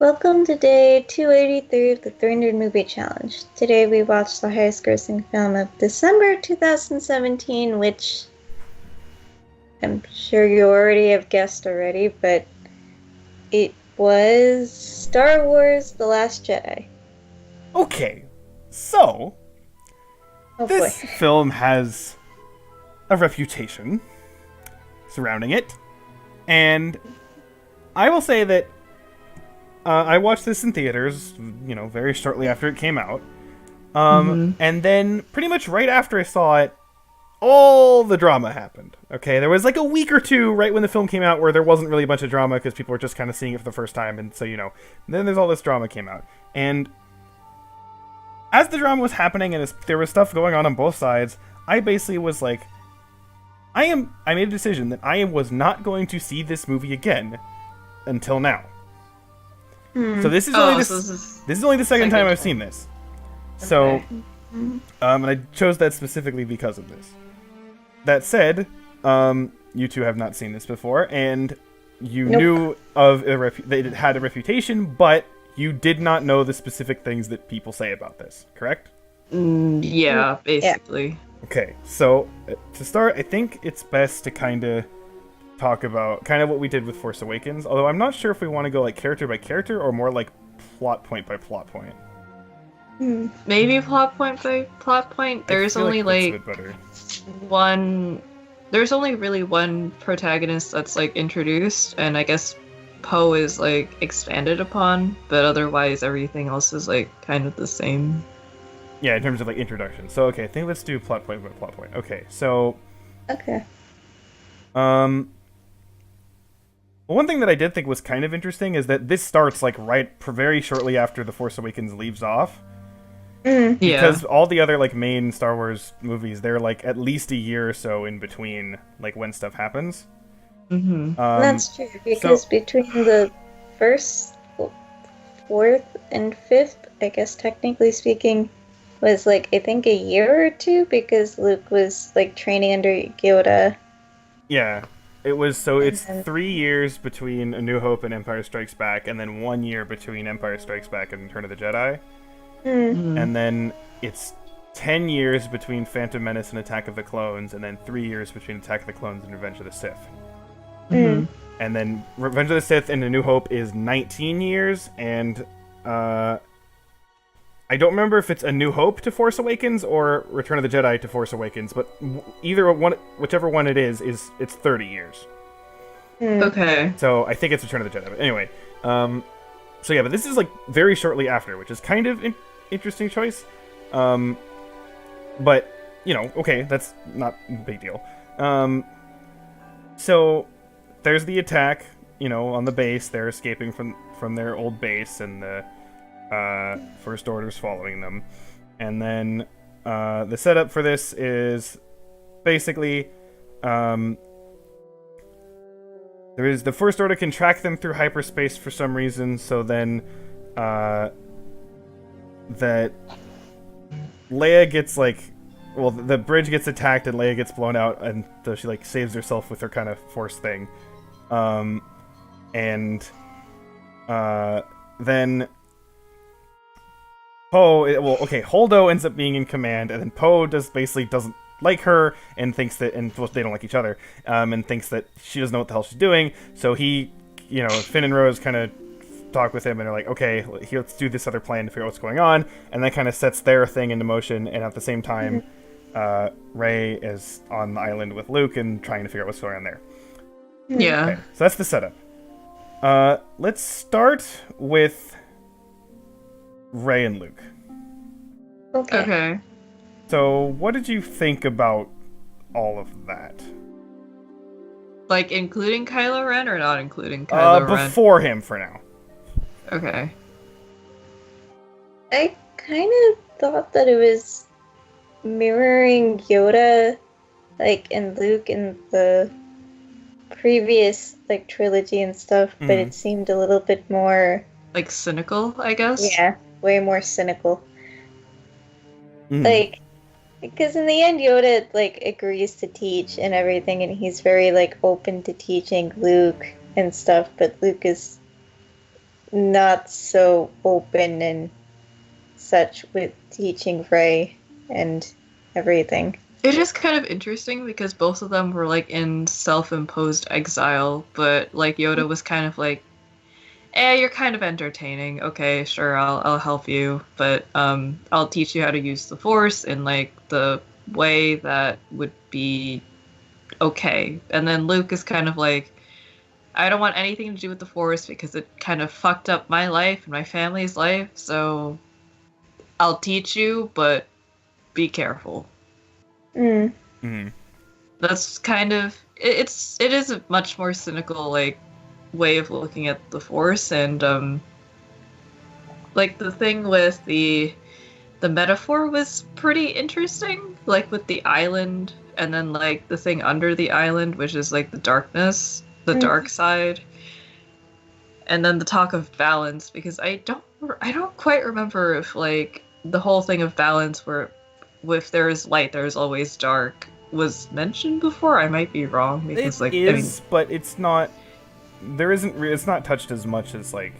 Welcome to day 283 of the 300 Movie Challenge. Today we watched the highest grossing film of December 2017, which I'm sure you already have guessed already, but it was Star Wars The Last Jedi. Okay, so Oh boy. this film has a reputation surrounding it, and I will say that I watched this in theaters, very shortly after it came out, and then pretty much right after I saw it, all the drama happened. Okay, there was like a week or two right when the film came out where there wasn't really a bunch of drama because people were just kind of seeing it for the first time, and so then there's all this drama came out, and as the drama was happening and there was stuff going on both sides, I basically was like, I made a decision that I was not going to see this movie again until now. So this is only the second time I've seen this. So, and I chose that specifically because of this. That said, you two have not seen this before, and you knew of that it had a reputation, but you did not know the specific things that people say about this, correct? Yeah, basically. Okay, so to start, I think it's best to kind of talk about kind of what we did with Force Awakens, although I'm not sure if we want to go like character by character or more like plot point by plot point. Maybe plot point by plot point. There's only there's only really one protagonist that's like introduced, and I guess Poe is like expanded upon, but otherwise everything else is like kind of the same. Yeah, in terms of like introduction. So okay, I think let's do plot point by plot point. Okay, so Okay. One thing that I did think was kind of interesting is that this starts like very shortly after The Force Awakens leaves off. Because all the other like main Star Wars movies, they're like at least a year or so in between like when stuff happens. That's true, because between the first, fourth, and fifth, I guess technically speaking, was like I think a year or two because Luke was like training under Yoda. Yeah. It's 3 years between A New Hope and Empire Strikes Back, and then 1 year between Empire Strikes Back and Return of the Jedi. And then it's 10 years between Phantom Menace and Attack of the Clones, and then 3 years between Attack of the Clones and Revenge of the Sith. And then Revenge of the Sith and A New Hope is 19 years, and I don't remember if it's A New Hope to Force Awakens or Return of the Jedi to Force Awakens, but whichever one it is it's 30 years. Okay. So I think it's Return of the Jedi. But anyway, so yeah, but this is like very shortly after, which is kind of interesting choice. But okay, that's not a big deal. So there's the attack, on the base. They're escaping from their old base, and the First Order's following them. And then the setup for this is basically the First Order can track them through hyperspace for some reason, so then that Leia gets the bridge gets attacked and Leia gets blown out, and so she saves herself with her kind of force thing. And then Poe, Holdo ends up being in command, and then Poe basically doesn't like her and thinks that, and well, they don't like each other, and thinks that she doesn't know what the hell she's doing. So he, Finn and Rose kind of talk with him, and they're like, okay, let's do this other plan to figure out what's going on, and that kind of sets their thing into motion. And at the same time, Rey is on the island with Luke and trying to figure out what's going on there. Yeah. Okay, so that's the setup. Let's start with Rey and Luke. Okay. So, what did you think about all of that? Like, including Kylo Ren or not including Kylo Ren? Before him, for now. Okay. I kind of thought that it was mirroring Yoda, and Luke in the previous, trilogy and stuff, but it seemed a little bit more... cynical, I guess? Yeah, way more cynical. Because in the end, Yoda, agrees to teach and everything, and he's very, open to teaching Luke and stuff, but Luke is not so open and such with teaching Rey and everything. It is kind of interesting because both of them were like in self-imposed exile, but like Yoda was kind of like, you're kind of entertaining. Okay, sure, I'll help you, but I'll teach you how to use the Force in like the way that would be okay." And then Luke is kind of like, "I don't want anything to do with the Force because it kind of fucked up my life and my family's life, so I'll teach you, but be careful." Mm. Mm-hmm. That's kind of it is a much more cynical like way of looking at the Force, and like the thing with the metaphor was pretty interesting, like with the island and then like the thing under the island, which is like the darkness, the dark side, and then the talk of balance, because I don't quite remember if like the whole thing of balance where if there is light there's always dark was mentioned before. I might be wrong because It like is, but it's not. There isn't. It's not touched as much as like,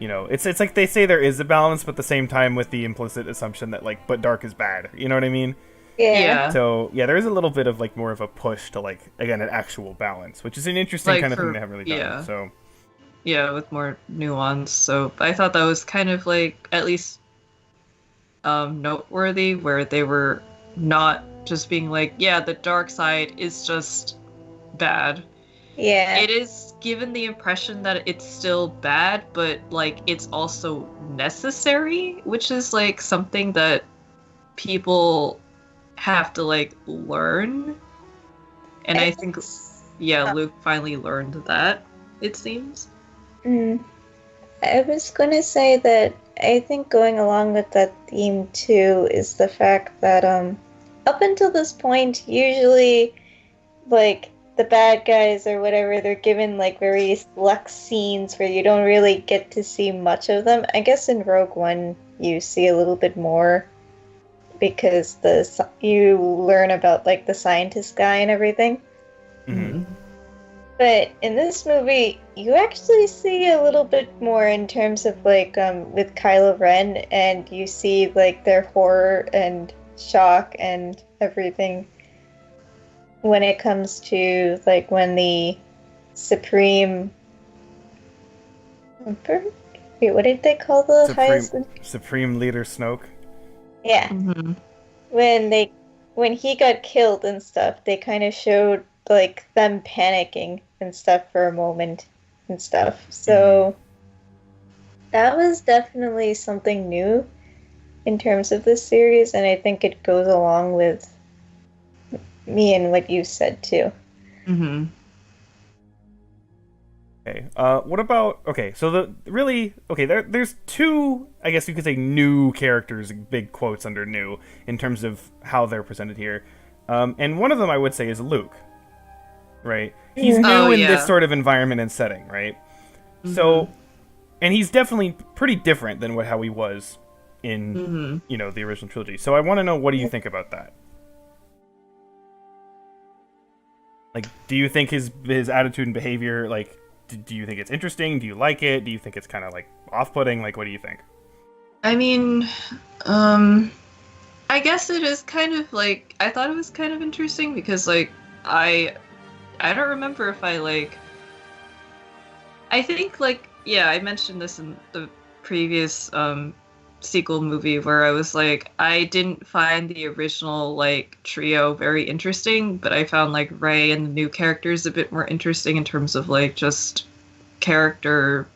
It's like they say there is a balance, but at the same time with the implicit assumption that like, but dark is bad. You know what I mean? yeah. So yeah, there is a little bit of like more of a push to like again an actual balance, which is an interesting Like kind of for- thing they haven't really done. yeah. So Yeah, with more nuance. So I thought that was kind of like at least noteworthy, where they were not just being like, yeah, the dark side is just bad. Yeah. It is given the impression that it's still bad, but like it's also necessary, which is like something that people have to like learn. And I think, yeah, Luke finally learned that, it seems. Mm. I was gonna say that I think going along with that theme too is the fact that up until this point, usually like the bad guys or whatever, they're given like very select scenes where you don't really get to see much of them. I guess in Rogue One you see a little bit more because you learn about like the scientist guy and everything. mm-hmm. But in this movie, you actually see a little bit more in terms of like with Kylo Ren, and you see like their horror and shock and everything when it comes to like when the Supreme. Wait, what did they call the highest? Supreme Leader Snoke. Yeah, Mm-hmm. when he got killed and stuff, they kind of showed like them panicking and stuff for a moment and stuff. So that was definitely something new in terms of this series, and I think it goes along with me and what you said too. Mm-hmm. Okay. What about so there's two, I guess you could say, new characters, big quotes under new, in terms of how they're presented here. And one of them I would say is Luke. Right? He's new in this sort of environment and setting, right? Mm-hmm. So, and he's definitely pretty different than how he was in the original trilogy. So I want to know, what do you think about that? Like, do you think his attitude and behavior, like, do you think it's interesting? Do you like it? Do you think it's kind of like off-putting? Like, what do you think? I mean, I guess it is kind of like, I thought it was kind of interesting because like I don't remember if I think like, yeah, I mentioned this in the previous sequel movie where I was like, I didn't find the original like trio very interesting, but I found like Rey and the new characters a bit more interesting in terms of like just character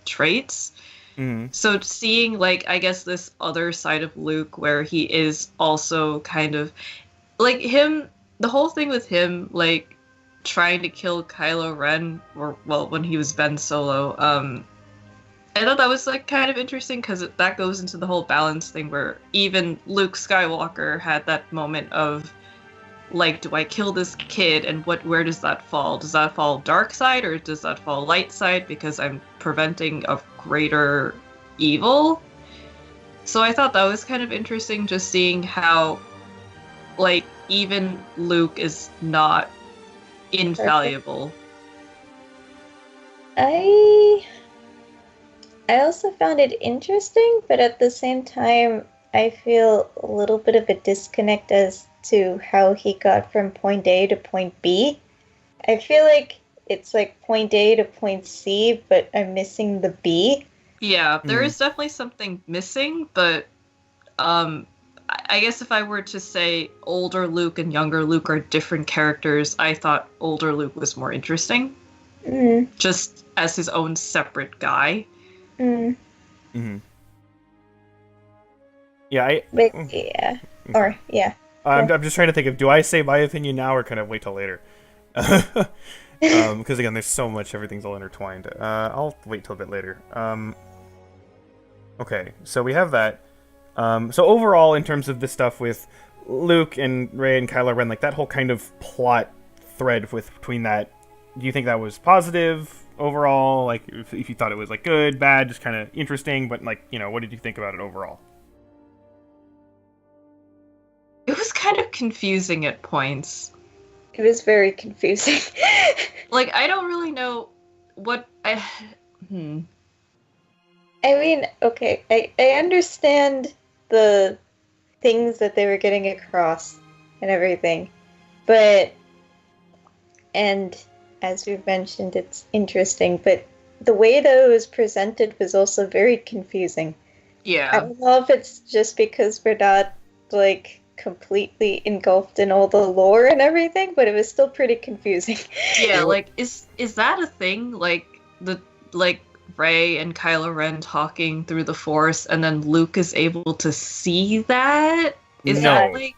traits. Mm-hmm. So seeing like, I guess, this other side of Luke where he is also kind of like him, the whole thing with him like trying to kill Kylo Ren, or well, when he was Ben Solo, I thought that was like kind of interesting because that goes into the whole balance thing where even Luke Skywalker had that moment of like, do I kill this kid, and where does that fall? Does that fall dark side or does that fall light side because I'm preventing a greater evil? So I thought that was kind of interesting, just seeing how like even Luke is not infallible. I also found it interesting, but at the same time, I feel a little bit of a disconnect as to how he got from point A to point B. I feel like it's like point A to point C, but I'm missing the B. Yeah, there Mm. is definitely something missing, but I guess if I were to say older Luke and younger Luke are different characters, I thought older Luke was more interesting, Mm, just as his own separate guy. mm. Hmm. Yeah, But mm, yeah. okay. Or, yeah. I'm, Go. I'm just trying to think of, do I say my opinion now or can I wait till later? Because again, there's so much, everything's all intertwined. I'll wait till a bit later. Okay, so we have that. So overall, in terms of this stuff with Luke and Rey and Kylo Ren, like that whole kind of plot thread between that, do you think that was positive overall? Like, if you thought it was like good, bad, just kind of interesting, but like, what did you think about it overall? It was kind of confusing at points. It was very confusing. Like, I don't really know what I. Hmm. I mean, okay, I understand the things that they were getting across and everything, but, and as we've mentioned, it's interesting, but the way that it was presented was also very confusing. I Yeah. don't know if it's just because we're not, like, completely engulfed in all the lore and everything, but it was still pretty confusing. Yeah, It wa- like is that a thing? Like Rey and Kylo Ren talking through the Force, and then Luke is able to see that? Is that no. Yeah. like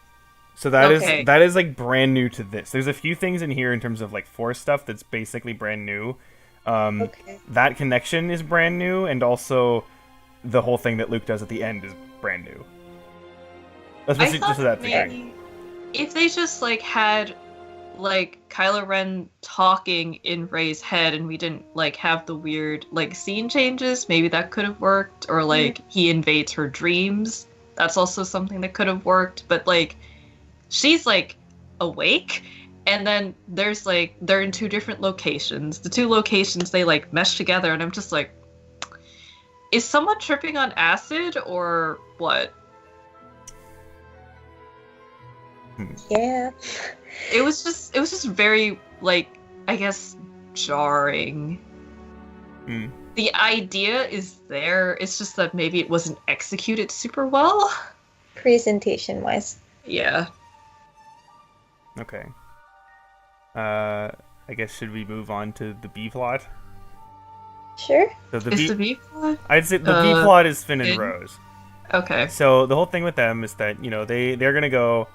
So that is okay? that is like brand new to this. There's a few things in here in terms of like Force stuff that's basically brand new. Okay. That connection is brand new, and also the whole thing that Luke does at the end is brand new. I Especially just thought to that degree. maybe if they just like had like Kylo Ren talking in Rey's head and we didn't like have the weird like scene changes, maybe that could have worked. Or like he invades her dreams. That's also something that could have worked. But like she's like awake and then there's like they're in two different locations. The two locations they like mesh together and I'm just like, is someone tripping on acid or what? Yeah. It was just very like I guess jarring. Hmm. The idea is there. It's just that maybe it wasn't executed super well. Presentation wise. Yeah. Okay. I guess should we move on to the B plot? Sure. So the Is B, the B plot? I'd say the B plot is Finn and Finn? Rose. Okay. So the whole thing with them is that they're gonna go.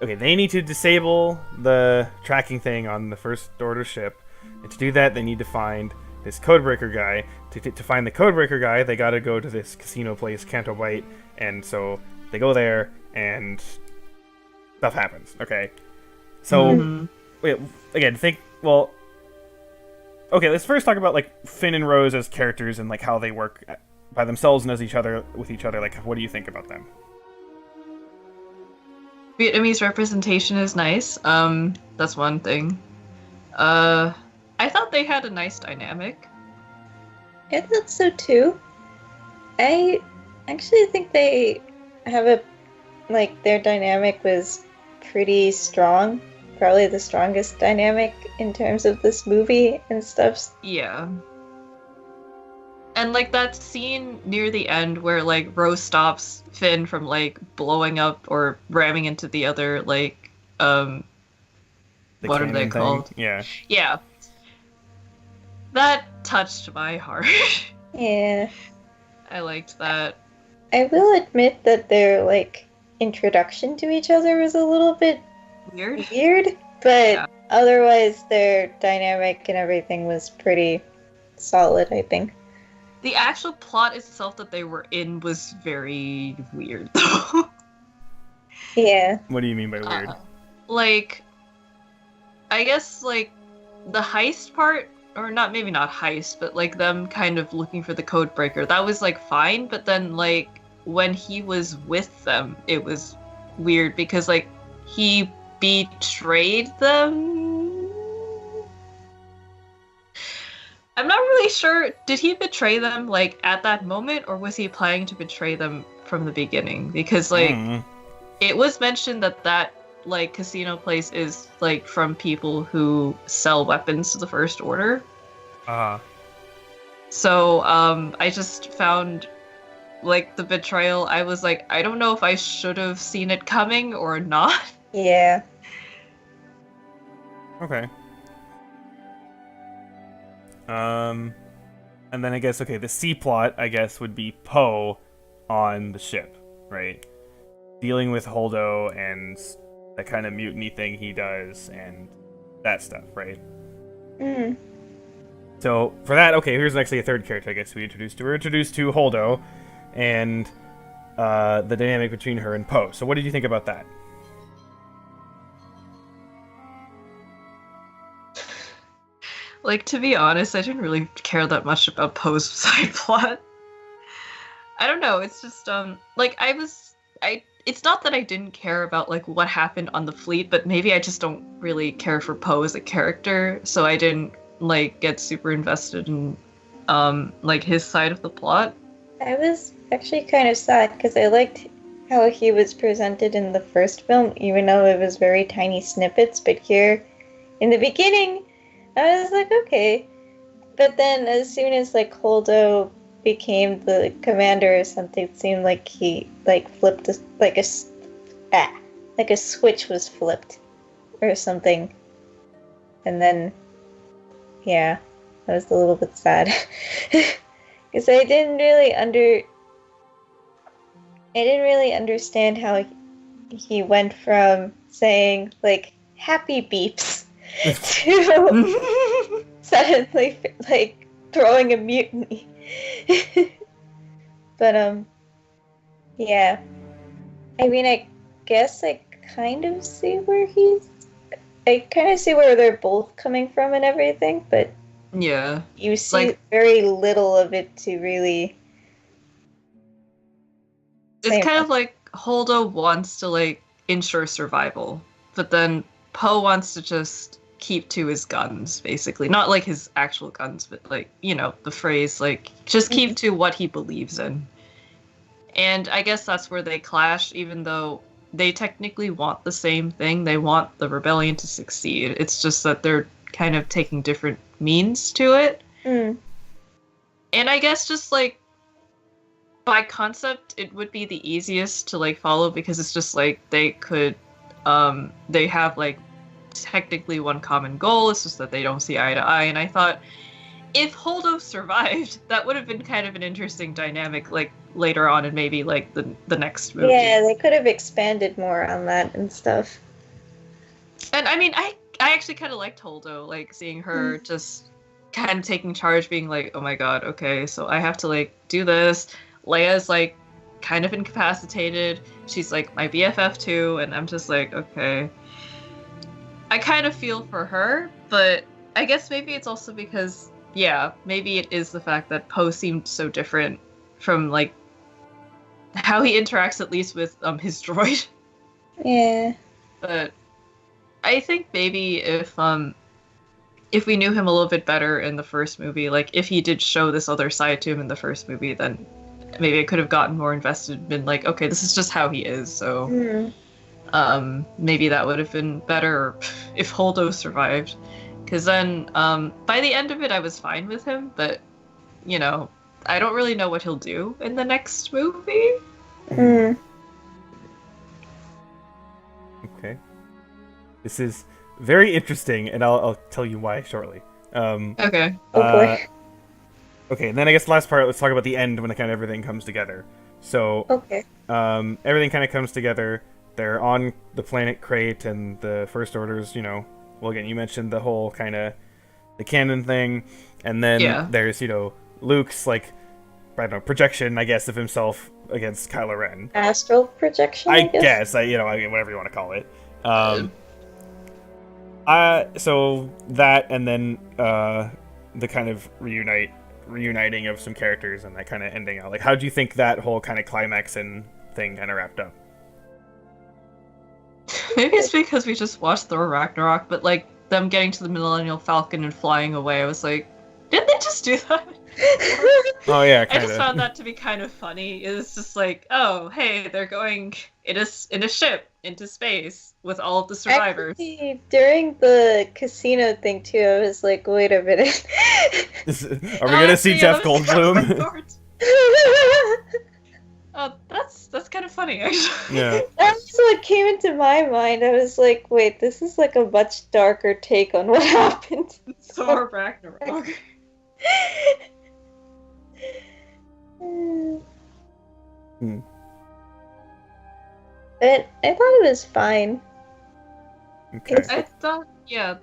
Okay, they need to disable the tracking thing on the First Order ship, and to do that, they need to find this codebreaker guy. To find the codebreaker guy, they gotta go to this casino place, Canto Bight, and so they go there, and stuff happens. Okay, so Mhm. wait, again, well. Okay, let's first talk about like Finn and Rose as characters and like how they work by themselves and as each other with each other. Like, what do you think about them? Vietnamese representation is nice. That's one thing. I thought they had a nice dynamic. I thought so too. I actually think they have their dynamic was pretty strong. Probably the strongest dynamic in terms of this movie and stuff. Yeah. And like that scene near the end where like Rose stops Finn from like blowing up or ramming into the other like The what are they canon thing? called? Yeah. Yeah. That touched my heart. Yeah. I liked that. I will admit that their introduction to each other was a little bit Weird. weird, but Yeah. otherwise their dynamic and everything was pretty solid, I think. The actual plot itself that they were in was very weird though. Yeah. What do you mean by weird? Like I guess like the heist part, or not, maybe not heist, but like them kind of looking for the code breaker, that was like fine, but then like when he was with them it was weird because like he betrayed them. I'm not really sure. Did he betray them like at that moment, or was he planning to betray them from the beginning? Because like Mm. it was mentioned that like casino place is like from people who sell weapons to the First Order. Uh, So I just found like the betrayal. I was like, I don't know if I should have seen it coming or not. Yeah. okay. And then I guess, okay, the C plot, I guess, would be Poe on the ship, right? Dealing with Holdo and that kind of mutiny thing he does and that stuff, right? Mm. So for that, okay, here's actually a third character I guess we introduced to. We're introduced to Holdo and the dynamic between her and Poe. So what did you think about that? Like, to be honest, I didn't really care that much about Poe's side plot. I don't know, it's just, like, it's not that I didn't care about, like, what happened on the fleet, but maybe I just don't really care for Poe as a character, so I didn't, like, get super invested in, like, his side of the plot. I was actually kind of sad because I liked how he was presented in the first film, even though it was very tiny snippets. But here, in the beginning, I was like, okay. But then, as soon as like Holdo became the commander or something, it seemed like he like flipped like a switch was flipped or something. And then, yeah, I was a little bit sad because I didn't really understand how he went from saying like happy beeps to suddenly like throwing a mutiny. But yeah. I mean, I guess I kind of see where they're both coming from and everything, but Yeah. you see Like, very little of it to really say it's kind much. of like Holdo wants to, like, ensure survival, but then Poe wants to just keep to his guns, basically. Not like his actual guns, but like, you know, the phrase, like, just keep to what he believes in. And I guess that's where they clash, even though they technically want the same thing. They want the rebellion to succeed. It's just that they're kind of taking different means to it. Mm. And I guess just like by concept, it would be the easiest to like follow because it's just like they have like technically one common goal. It's just that they don't see eye to eye. And I thought if Holdo survived, that would have been kind of an interesting dynamic, like later on in maybe like the next movie. Yeah, they could have expanded more on that and stuff. And I mean, I actually kind of liked Holdo, like seeing her just kind of taking charge, being like, oh my god, okay, so I have to like do this. Leia's like kind of incapacitated. She's like my BFF too, and I'm just like, okay. I kind of feel for her, but I guess maybe it's also because, yeah, maybe it is the fact that Poe seemed so different from like how he interacts, at least with his droid. Yeah. But I think maybe if we knew him a little bit better in the first movie, like if he did show this other side to him in the first movie, then maybe I could have gotten more invested, been like, okay, this is just how he is, so maybe that would have been better if Holdo survived. Because then by the end of it I was fine with him, but you know, I don't really know what he'll do in the next movie. Mm. Okay. This is very interesting, and I'll tell you why shortly. Okay. Oh boy. Okay, and then I guess the last part, let's talk about the end when kind of everything comes together. So, Okay. everything kind of comes together. They're on the planet Crate, and the First Order's, you know, well, again, you mentioned the whole kind of the canon thing, and then there's, you know, Luke's, like, I don't know, projection, I guess, of himself against Kylo Ren. Astral projection, I guess. You know, I mean, whatever you want to call it. So that, and then the kind of reuniting of some characters and that kind of ending out. Like, how do you think that whole kind of climax and thing kind of wrapped up? Maybe it's because we just watched Thor Ragnarok, but like them getting to the Millennial Falcon and flying away, I was like, Did they just do that? Oh yeah, I kind just found of. that to be kind of funny. It's just like, oh, hey, they're going in a ship into space with all of the survivors. Actually, during the casino thing too, I was like, wait a minute. Are we gonna see Actually, yeah, Jeff that was kind of Goldblum? forward. Oh, that's kind of funny, actually. Yeah. That's what came into my mind. I was like, wait, this is like a much darker take on what happened. Thor Ragnarok. Hmm. But I thought it was fine. Okay. I thought, yeah,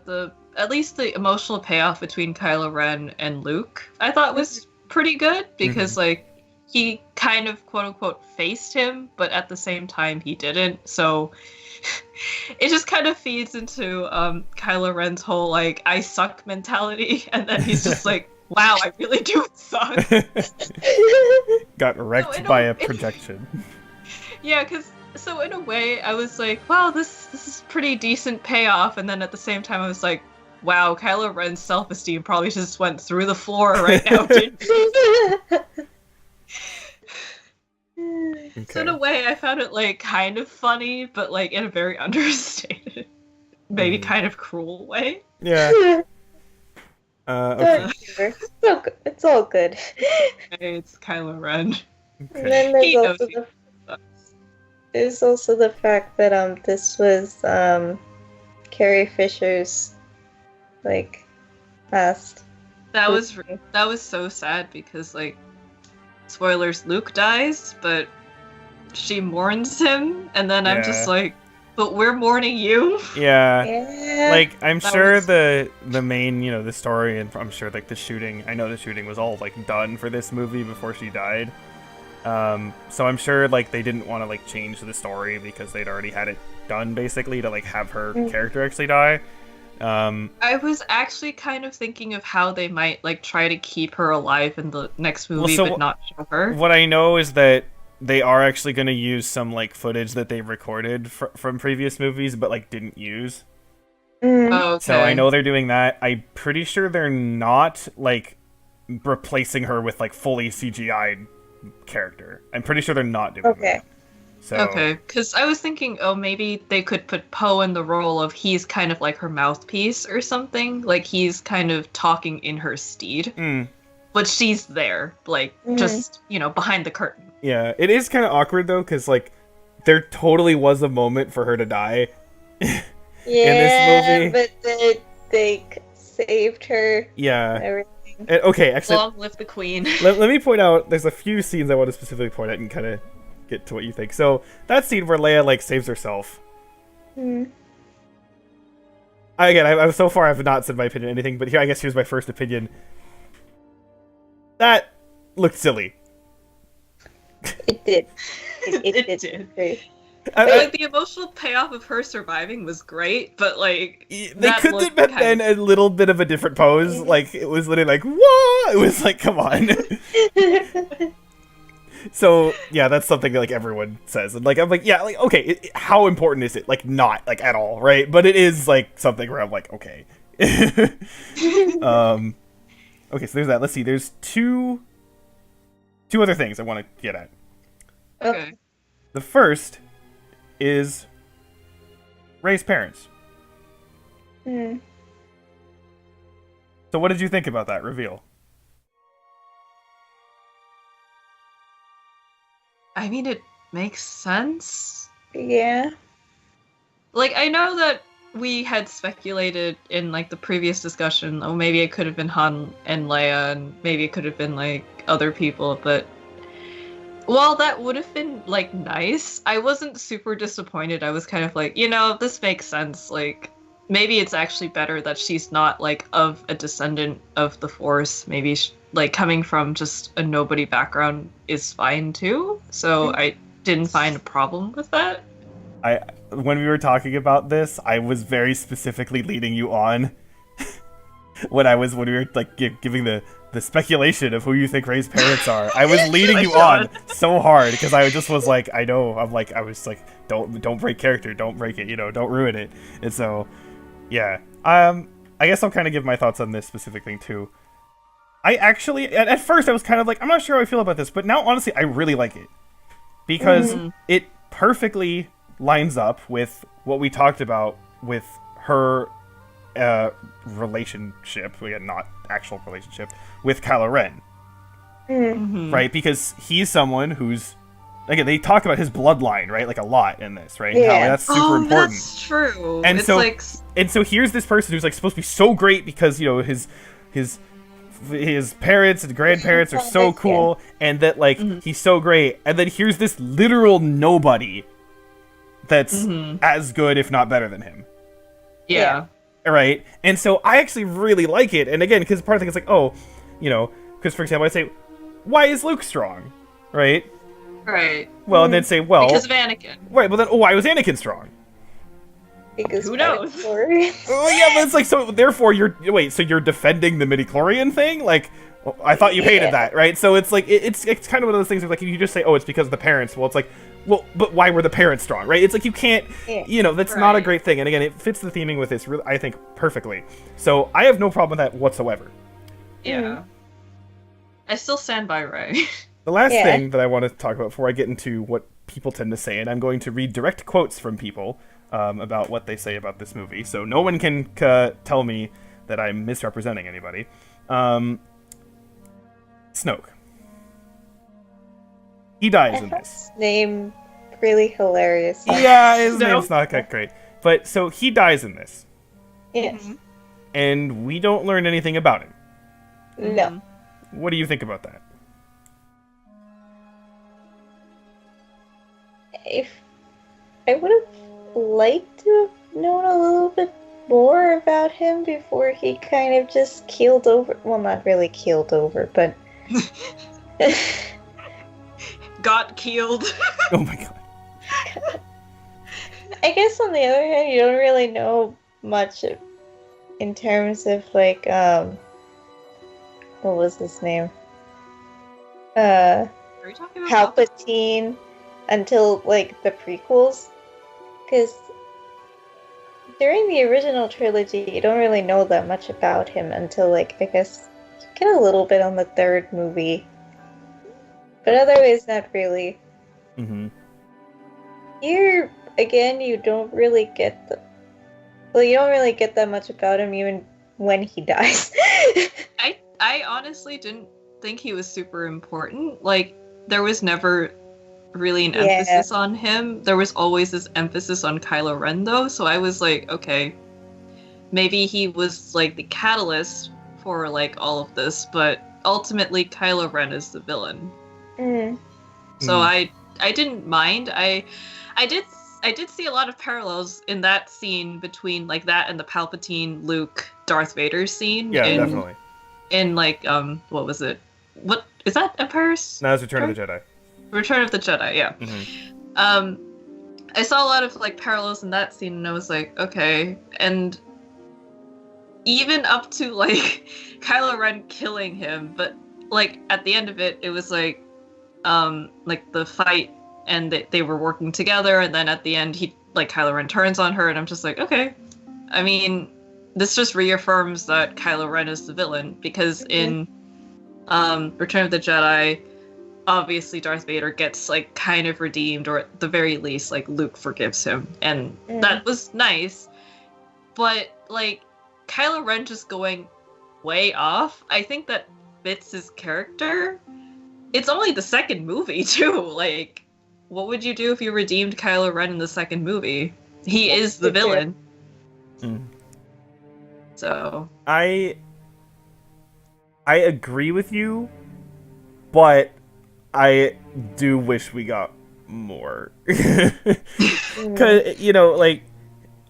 at least the emotional payoff between Kylo Ren and Luke, I thought was pretty good because like he kind of quote unquote faced him, but at the same time he didn't. So it just kind of feeds into Kylo Ren's whole like I suck mentality, and then he's just like, wow, I really do suck. Got wrecked No, by a projection. Yeah, because so in a way I was like, wow, this is pretty decent payoff, and then at the same time I was like, wow, Kylo Ren's self-esteem probably just went through the floor right now, didn't it? So in a way I found it like kind of funny, but like in a very understated, maybe kind of cruel way. Yeah. Okay. It's all good. Hey, it's Kylo Ren. And Okay. then there's He knows also he the sucks. there's also the fact that this was Carrie Fisher's like last. That was so sad because like spoilers, Luke dies, but she mourns him, and then I'm just Yeah. like, but we're mourning you. Yeah. Yeah. Like I'm That sure was- the main, the story, and I'm sure like the shooting. I know the shooting was all like done for this movie before she died. So I'm sure like they didn't want to like change the story because they'd already had it done basically to like have her character actually die. I was actually kind of thinking of how they might like try to keep her alive in the next movie, so but not show her. What I know is that they are actually going to use some like footage that they recorded from previous movies, but like didn't use. Oh, okay. So I know they're doing that. I'm pretty sure they're not like replacing her with like fully CGI character. I'm pretty sure they're not doing Okay. that. So Okay, because I was thinking, oh, maybe they could put Poe in the role of he's kind of like her mouthpiece or something. Like he's kind of talking in her stead. But she's there, like, just, behind the curtain. Yeah, it is kind of awkward though, because like there totally was a moment for her to die Yeah, in this movie. but they saved her. Yeah. And everything. Okay, actually, Long live the queen. let me point out. There's a few scenes I want to specifically point out and kind of get to what you think. So that scene where Leia like saves herself. Mm. Again, I so far I've not said my opinion on anything, but here I guess here's my first opinion. That looked silly. It did. It did. Great. Like, the emotional payoff of her surviving was great, but, like, They that could looked have kind been a little bit of a different pose. Like it was literally like, whoa! It was like, come on. So yeah, that's something that, like everyone says, and like I'm like, yeah, like okay, how important is it? Like not like at all, right? But it is like something where I'm like, okay. Okay, so there's that. Let's see. There's two other things I want to get at. Okay. The first is Rey's parents. Hmm. So what did you think about that reveal? I mean, it makes sense. Yeah. Like, I know that we had speculated in, like, the previous discussion, oh, maybe it could have been Han and Leia, and maybe it could have been, like, other people, but while that would have been, like, nice, I wasn't super disappointed. I was kind of like, this makes sense. Like, maybe it's actually better that she's not, like, of a descendant of the Force. Maybe, like, coming from just a nobody background is fine, too. So I didn't find a problem with that. When we were talking about this, I was very specifically leading you on when we were like giving the speculation of who you think Rey's parents are. I was leading my you God. on so hard because I just was like, I was like, don't break character, don't break it, don't ruin it. And so, yeah, I guess I'll kind of give my thoughts on this specific thing too. I actually, at first I was kind of like, I'm not sure how I feel about this, but now honestly I really like it. Because it perfectly lines up with what we talked about with her relationship, again, not actual relationship, with Kylo Ren. Right? Because he's someone who's, again, they talk about his bloodline, right? Like a lot in this, right? And how that's super important. That's true. And it's so, like... and so here's this person who's like supposed to be so great because, you know, his parents and grandparents are so cool, and that like he's so great, and then here's this literal nobody that's as good, if not better than him. Yeah. Right? And so I actually really like it, and again, because part of the thing is like, oh, you know, because for example, I say, why is Luke strong? Right? Right. Well, and then say, well... Because of Anakin. Right, well then, why was Anakin strong? Because who knows? Oh yeah, but it's like, so therefore so you're defending the midichlorian thing? Like, I thought you hated that, right? So it's like, it's kind of one of those things where like, if you just say, oh, it's because of the parents, well, it's like, well, but why were the parents strong, right? It's like, you can't, you know, that's not a great thing. And again, it fits the theming with this, I think, perfectly. So I have no problem with that whatsoever. Yeah. I still stand by Rey. The last thing that I want to talk about before I get into what people tend to say, and I'm going to read direct quotes from people about what they say about this movie, so no one can tell me that I'm misrepresenting anybody. Snoke. He dies in this. His name really hilarious. Yeah, his name's not that great. But, so, he dies in this. Yes. And we don't learn anything about him. No. What do you think about that? If I would have liked to have known a little bit more about him before he kind of just keeled over. Well, not really keeled over, but Got keeled. Oh my god. I guess on the other hand, you don't really know much in terms of like what was his name? Are you talking about Palpatine until like the prequels, because during the original trilogy you don't really know that much about him until like I guess you get a little bit on the third movie, but otherwise not really. Here again, you don't really get you don't really get that much about him even when he dies. I honestly didn't think he was super important. Like, there was never really an emphasis on him. There was always this emphasis on Kylo Ren, though, so I was like, okay, maybe he was, like, the catalyst for, like, all of this, but ultimately Kylo Ren is the villain. So I didn't mind. I did see a lot of parallels in that scene between, like, that and the Palpatine, Luke, Darth Vader scene. Yeah, definitely. In, like, what was it? What is that? Empire's? No, it's Return of the Jedi. Return of the Jedi, yeah. I saw a lot of like parallels in that scene, and I was like, okay. And even up to like Kylo Ren killing him, but like at the end of it, it was like the fight, and they were working together, and then at the end, Kylo Ren turns on her, and I'm just like, okay. I mean, this just reaffirms that Kylo Ren is the villain, because in Return of the Jedi, obviously Darth Vader gets like kind of redeemed, or at the very least like Luke forgives him, and that was nice. But like Kylo Ren just going way off, I think that fits his character. It's only the second movie too. Like, what would you do if you redeemed Kylo Ren in the second movie? He is the villain. So I agree with you, but I do wish we got more. Because, you know, like...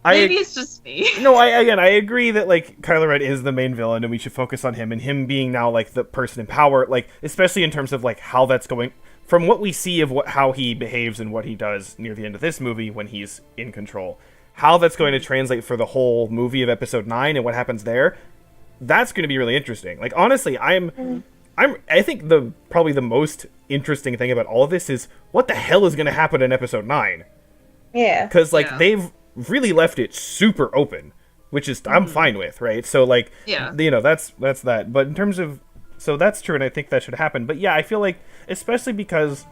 Maybe it's just me. No, I agree that, like, Kylo Ren is the main villain, and we should focus on him, and him being now, like, the person in power, like, especially in terms of, like, how that's going... From what we see of how he behaves and what he does near the end of this movie when he's in control, how that's going to translate for the whole movie of Episode 9 and what happens there, that's going to be really interesting. Like, honestly, I think probably the most interesting thing about all of this is what the hell is going to happen in Episode 9. Yeah. Because, like, they've really left it super open, which is I'm fine with, right? So, like, you know, that's that. But in terms of So that's true, and I think that should happen. But yeah, I feel like, especially because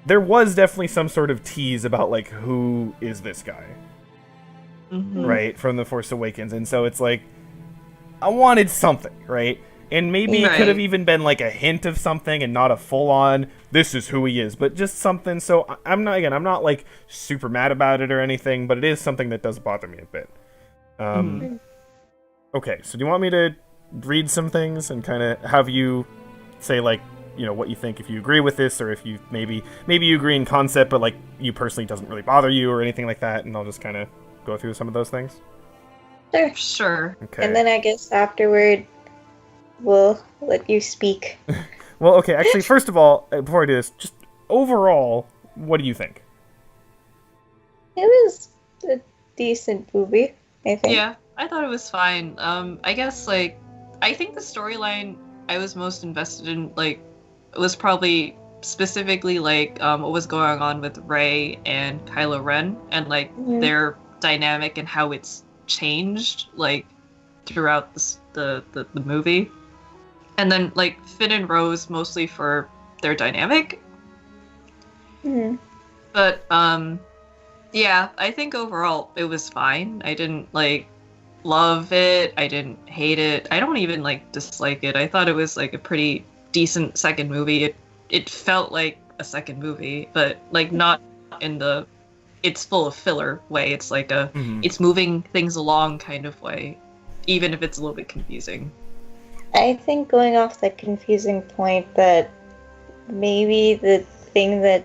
there was definitely some sort of tease about, like, who is this guy, right, from The Force Awakens, and so it's like, I wanted something, right? And maybe it could have even been like a hint of something and not a full-on, this is who he is, but just something. So I'm not like super mad about it or anything, but it is something that does bother me a bit. Okay, so do you want me to read some things and kind of have you say, like, you know, what you think, if you agree with this, or if you maybe you agree in concept, but like you personally doesn't really bother you or anything like that, and I'll just kind of go through some of those things? Sure. Okay. And then I guess afterward, we'll let you speak. Well, okay, actually, first of all, before I do this, just overall, what do you think? It was a decent movie, I think. Yeah, I thought it was fine. I guess, like, I think the storyline I was most invested in, like, was probably specifically, like, what was going on with Rey and Kylo Ren, and, like, their dynamic and how it's changed, like, throughout the movie. And then, like, Finn and Rose mostly for their dynamic. But, yeah, I think overall it was fine. I didn't, like, love it. I didn't hate it. I don't even, like, dislike it. I thought it was, like, a pretty decent second movie. It felt like a second movie, but, like, not in the it's full of filler way. It's like a it's moving things along kind of way, even if it's a little bit confusing. I think going off the confusing point that maybe the thing that,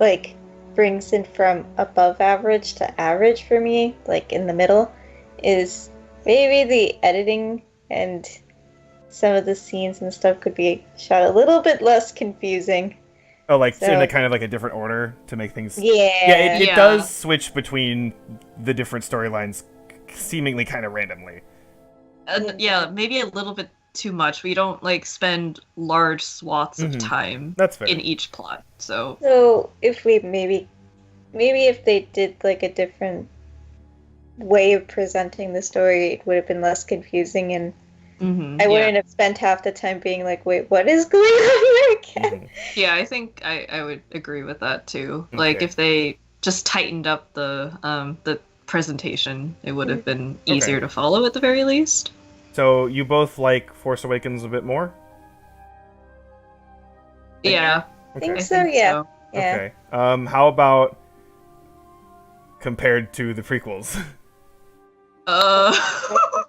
like, brings it from above average to average for me, like in the middle, is maybe the editing and some of the scenes and stuff could be shot a little bit less confusing. Oh, like in a kind of like a different order to make things. Yeah. It does switch between the different storylines, seemingly kind of randomly. Yeah, maybe a little bit too much. We don't, like, spend large swaths of time in each plot. So if we maybe if they did, like, a different way of presenting the story, it would have been less confusing, and I wouldn't have spent half the time being like, wait, what is going on here again? Yeah, I think I would agree with that too. Okay. Like, if they just tightened up the presentation, it would have been easier to follow at the very least. So you both like Force Awakens a bit more? Yeah. I think so, yeah. Okay. How about compared to the prequels?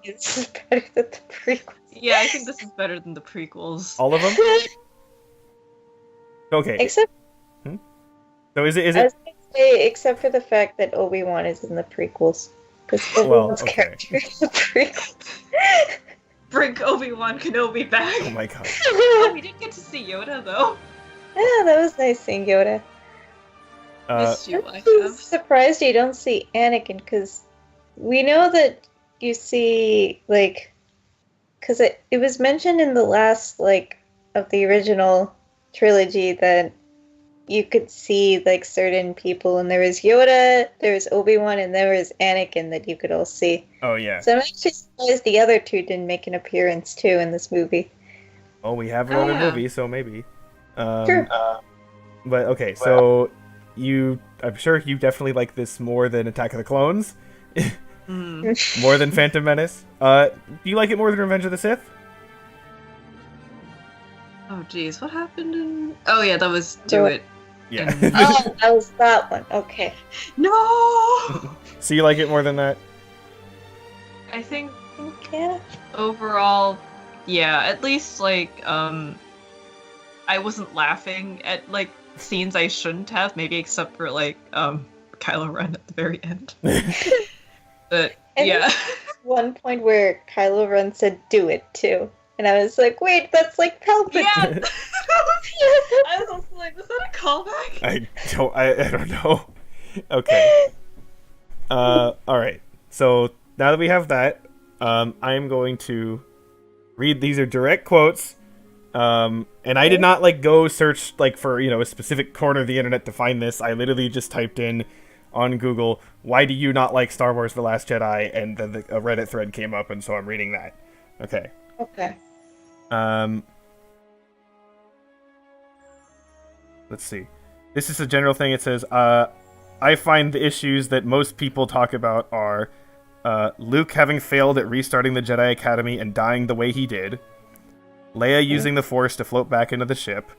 It's better than the prequels. Yeah, I think this is better than the prequels. All of them? Okay. Except... So is it... I was going to say, except for the fact that Obi-Wan is in the prequels. Because Obi-Wan's character is in the prequels. Bring Obi-Wan Kenobi back. Oh my god. Oh, we didn't get to see Yoda, though. Yeah, that was nice seeing Yoda. Missed you, I'm surprised you don't see Anakin, because we know that you see, like... Because it was mentioned in the last, like, of the original trilogy that you could see, like, certain people, and there was Yoda, there was Obi-Wan, and there was Anakin that you could all see. Oh, yeah. So I'm actually surprised the other two didn't make an appearance, too, in this movie. Well, we have another movie, so maybe. Sure. But, okay, so I'm sure you definitely like this more than Attack of the Clones. More than Phantom Menace. Do you like it more than Revenge of the Sith? Oh, geez, what happened in... Oh, yeah, that was Do It. Yeah. Oh, that was that one. Okay. No! So you like it more than that? I think... Yeah. Overall, yeah, at least, like, I wasn't laughing at, like, scenes I shouldn't have, maybe except for, like, Kylo Ren at the very end. But, yeah. One point where Kylo Ren said, "Do it," too. And I was like, wait, that's like Palpatine. Yeah! I was also like, was that a callback? I don't know. Okay. Alright. So, now that we have that, I am going to read, these are direct quotes, and I did not, like, go search, like, for, you know, a specific corner of the internet to find this. I literally just typed in on Google, why do you not like Star Wars The Last Jedi? And then a Reddit thread came up, and so I'm reading that. Okay. Okay. Um, let's see. This is a general thing. It says, I find the issues that most people talk about are Luke having failed at restarting the Jedi Academy and dying the way he did, Leia using the Force to float back into the ship,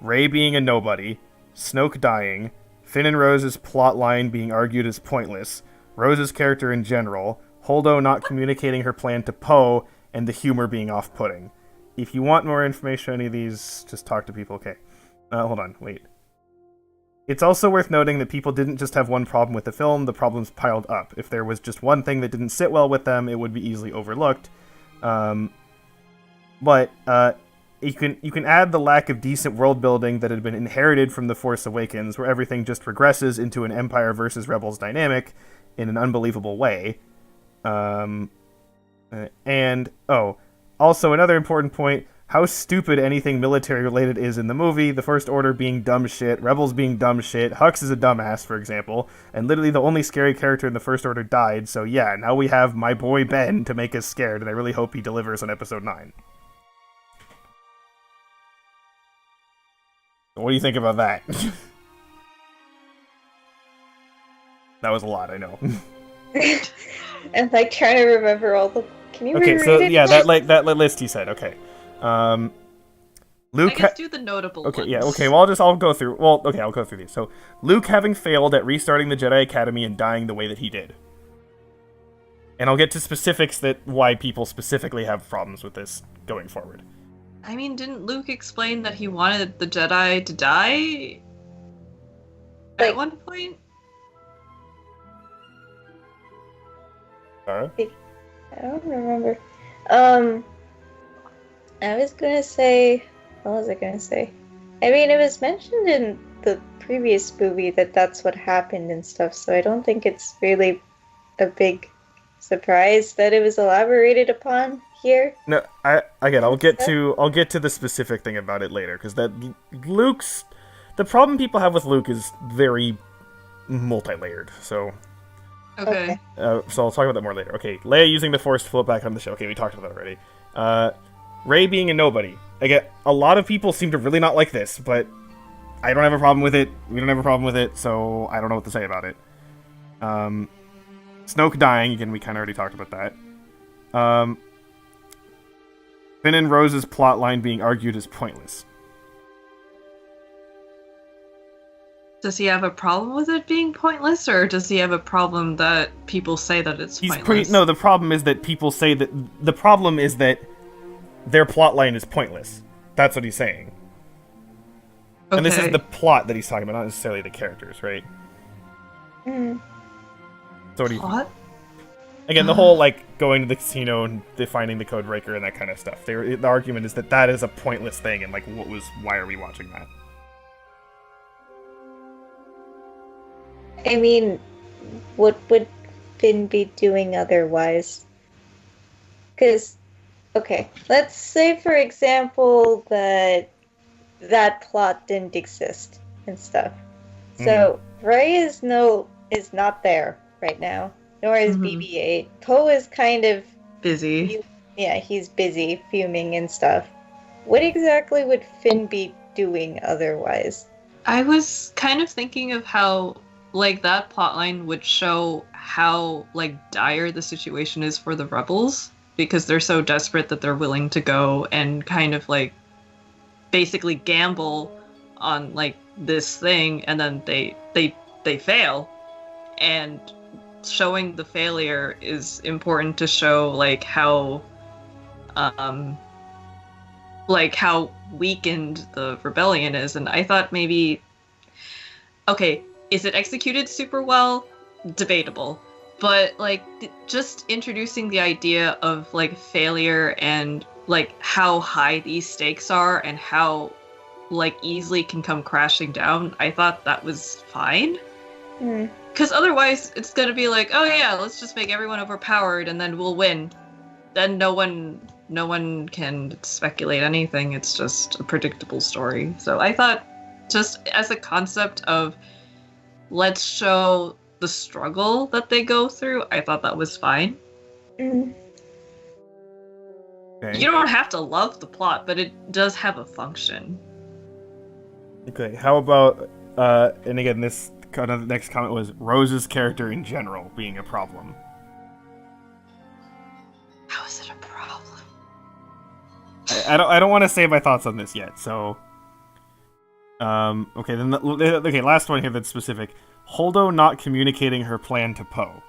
Rey being a nobody, Snoke dying, Finn and Rose's plotline being argued as pointless, Rose's character in general, Holdo not communicating her plan to Poe, and the humor being off-putting. If you want more information on any of these, just talk to people. Okay. Hold on, wait. It's also worth noting that people didn't just have one problem with the film, the problems piled up. If there was just one thing that didn't sit well with them, it would be easily overlooked. But you can add the lack of decent world building that had been inherited from The Force Awakens, where everything just regresses into an Empire versus Rebels dynamic in an unbelievable way. Also another important point, how stupid anything military-related is in the movie, the First Order being dumb shit, Rebels being dumb shit, Hux is a dumbass, for example, and literally the only scary character in the First Order died, so yeah, now we have my boy Ben to make us scared, and I really hope he delivers on Episode 9. What do you think about that? That was a lot, I know. I'm like trying to remember all the... Can you okay, reread so it? yeah, that list he said, okay. Luke. I guess do the notable Okay, ones. yeah, okay. Well, I'll go through. Well, okay, I'll go through these. So, Luke having failed at restarting the Jedi Academy and dying the way that he did, and I'll get to specifics that why people specifically have problems with this going forward. I mean, didn't Luke explain that he wanted the Jedi to die at one point? Sarah? I don't remember. I was gonna say... What was I gonna say? I mean, it was mentioned in the previous movie that that's what happened and stuff, so I don't think it's really a big surprise that it was elaborated upon here. No, I'll get to the specific thing about it later, because the problem people have with Luke is very multi-layered. So, Okay. so I'll talk about that more later. Okay, Leia using the Force to float back on the ship. Okay, we talked about that already. Rey being a nobody. Again, a lot of people seem to really not like this, but I don't have a problem with it. We don't have a problem with it, so I don't know what to say about it. Snoke dying, again, we kind of already talked about that. Finn and Rose's plotline being argued as pointless. Does he have a problem with it being pointless, or does he have a problem that people say that it's pointless? No, the problem is that people say that... The problem is that their plotline is pointless. That's what he's saying. Okay. And this is the plot that he's talking about, not necessarily the characters, right? Mm. So what do you Plot? think? Again, the whole, like, going to the casino and defining the code breaker and that kind of stuff. The argument is that that is a pointless thing, and, like, why are we watching that? I mean, what would Finn be doing otherwise? Because, okay, let's say, for example, that plot didn't exist and stuff. So, Rey is not there right now, nor is BB-8. Poe is kind of... busy. He's busy fuming and stuff. What exactly would Finn be doing otherwise? I was kind of thinking of how, like, that plotline would show how, like, dire the situation is for the rebels, because they're so desperate that they're willing to go and kind of, like, basically gamble on, like, this thing, and then they fail. And showing the failure is important to show, like, how weakened the rebellion is. And I thought maybe, okay, is it executed super well? Debatable. But, like, just introducing the idea of, like, failure and, like, how high these stakes are and how, like, easily can come crashing down, I thought that was fine. Because otherwise, it's gonna be like, oh yeah, let's just make everyone overpowered and then we'll win. Then no one can speculate anything. It's just a predictable story. So I thought, just as a concept of, let's show the struggle that they go through, I thought that was fine. Okay. You don't have to love the plot, but it does have a function. Okay. How about and again, this kind of the next comment was Rose's character in general being a problem. How is it a problem? I don't want to say my thoughts on this yet. So, okay, then okay, last one here that's specific. Holdo not communicating her plan to Poe.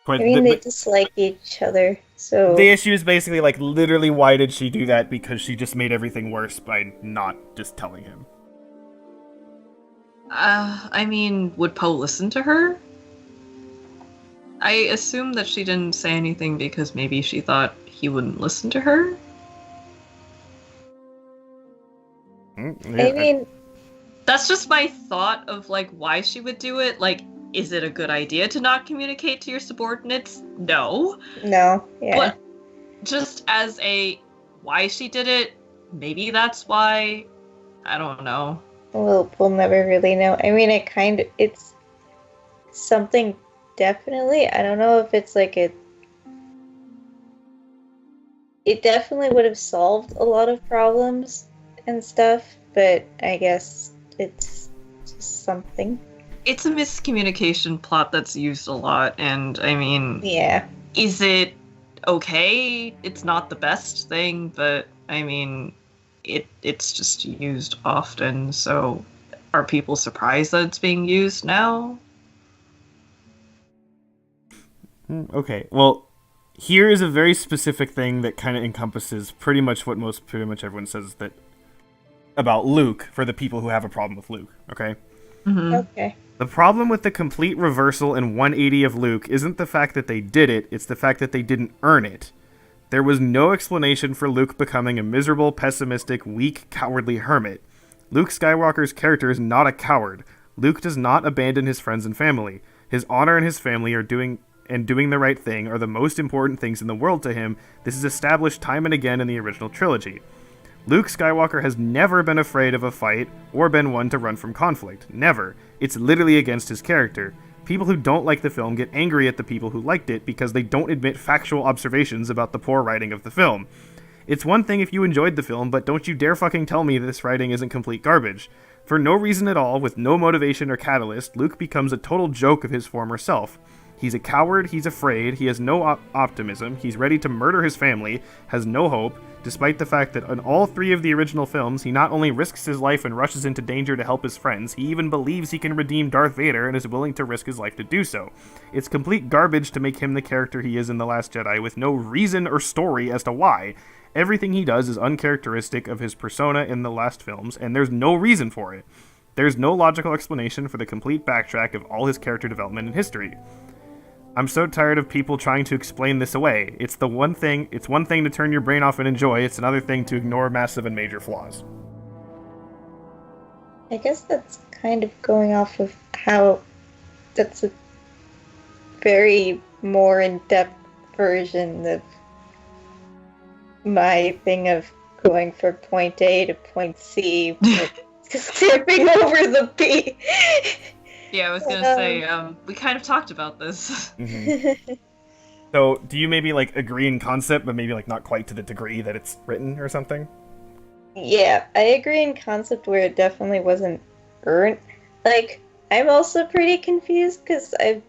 I mean, they dislike each other, so... The issue is basically, like, literally why did she do that? Because she just made everything worse by not just telling him. I mean, would Poe listen to her? I assume that she didn't say anything because maybe she thought he wouldn't listen to her. Yeah, I mean... That's just my thought of, like, why she would do it. Like, is it a good idea to not communicate to your subordinates? No. No, yeah. But just as a why she did it, maybe that's why. I don't know. We'll never really know. I mean, it's something definitely. I don't know if it's like it definitely would have solved a lot of problems and stuff, but I guess it's just something. It's a miscommunication plot that's used a lot, and I mean, Yeah. Is it okay? It's not the best thing, but I mean, it's just used often, so are people surprised that it's being used now? Okay, well, here is a very specific thing that kind of encompasses pretty much what pretty much everyone says that about Luke for the people who have a problem with Luke, okay? Mm-hmm. Okay. The problem with the complete reversal and 180 of Luke isn't the fact that they did it, it's the fact that they didn't earn it. There was no explanation for Luke becoming a miserable, pessimistic, weak, cowardly hermit. Luke Skywalker's character is not a coward. Luke does not abandon his friends and family. His honor and his family are doing the right thing are the most important things in the world to him. This is established time and again in the original trilogy. Luke Skywalker has never been afraid of a fight or been one to run from conflict. Never. It's literally against his character. People who don't like the film get angry at the people who liked it because they don't admit factual observations about the poor writing of the film. It's one thing if you enjoyed the film, but don't you dare fucking tell me this writing isn't complete garbage. For no reason at all, with no motivation or catalyst, Luke becomes a total joke of his former self. He's a coward, he's afraid, he has no optimism, he's ready to murder his family, has no hope, despite the fact that in all three of the original films, he not only risks his life and rushes into danger to help his friends, he even believes he can redeem Darth Vader and is willing to risk his life to do so. It's complete garbage to make him the character he is in The Last Jedi with no reason or story as to why. Everything he does is uncharacteristic of his persona in the last films, and there's no reason for it. There's no logical explanation for the complete backtrack of all his character development and history. I'm so tired of people trying to explain this away. It's one thing to turn your brain off and enjoy, it's another thing to ignore massive and major flaws. I guess that's kind of going off of how that's a very more in-depth version of my thing of going from point A to point C, skipping over the B. Yeah, I was gonna say, we kind of talked about this. Mm-hmm. So, do you maybe, like, agree in concept, but maybe, like, not quite to the degree that it's written or something? Yeah, I agree in concept where it definitely wasn't earned. Like, I'm also pretty confused, because I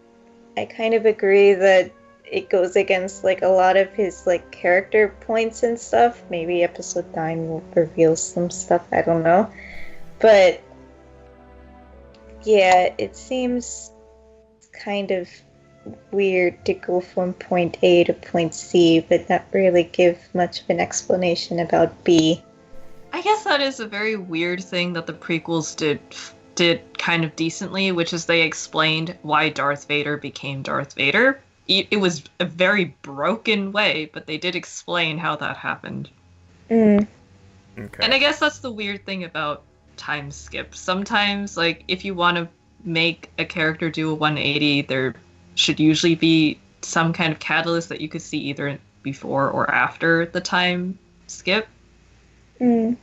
kind of agree that it goes against, like, a lot of his, like, character points and stuff. Maybe episode 9 will reveal some stuff, I don't know. But yeah, it seems kind of weird to go from point A to point C, but not really give much of an explanation about B. I guess that is a very weird thing that the prequels did kind of decently, which is they explained why Darth Vader became Darth Vader. It was a very broken way, but they did explain how that happened. Mm. Okay. And I guess that's the weird thing about time skip. Sometimes, like, if you want to make a character do a 180, there should usually be some kind of catalyst that you could see either before or after the time skip. Mm.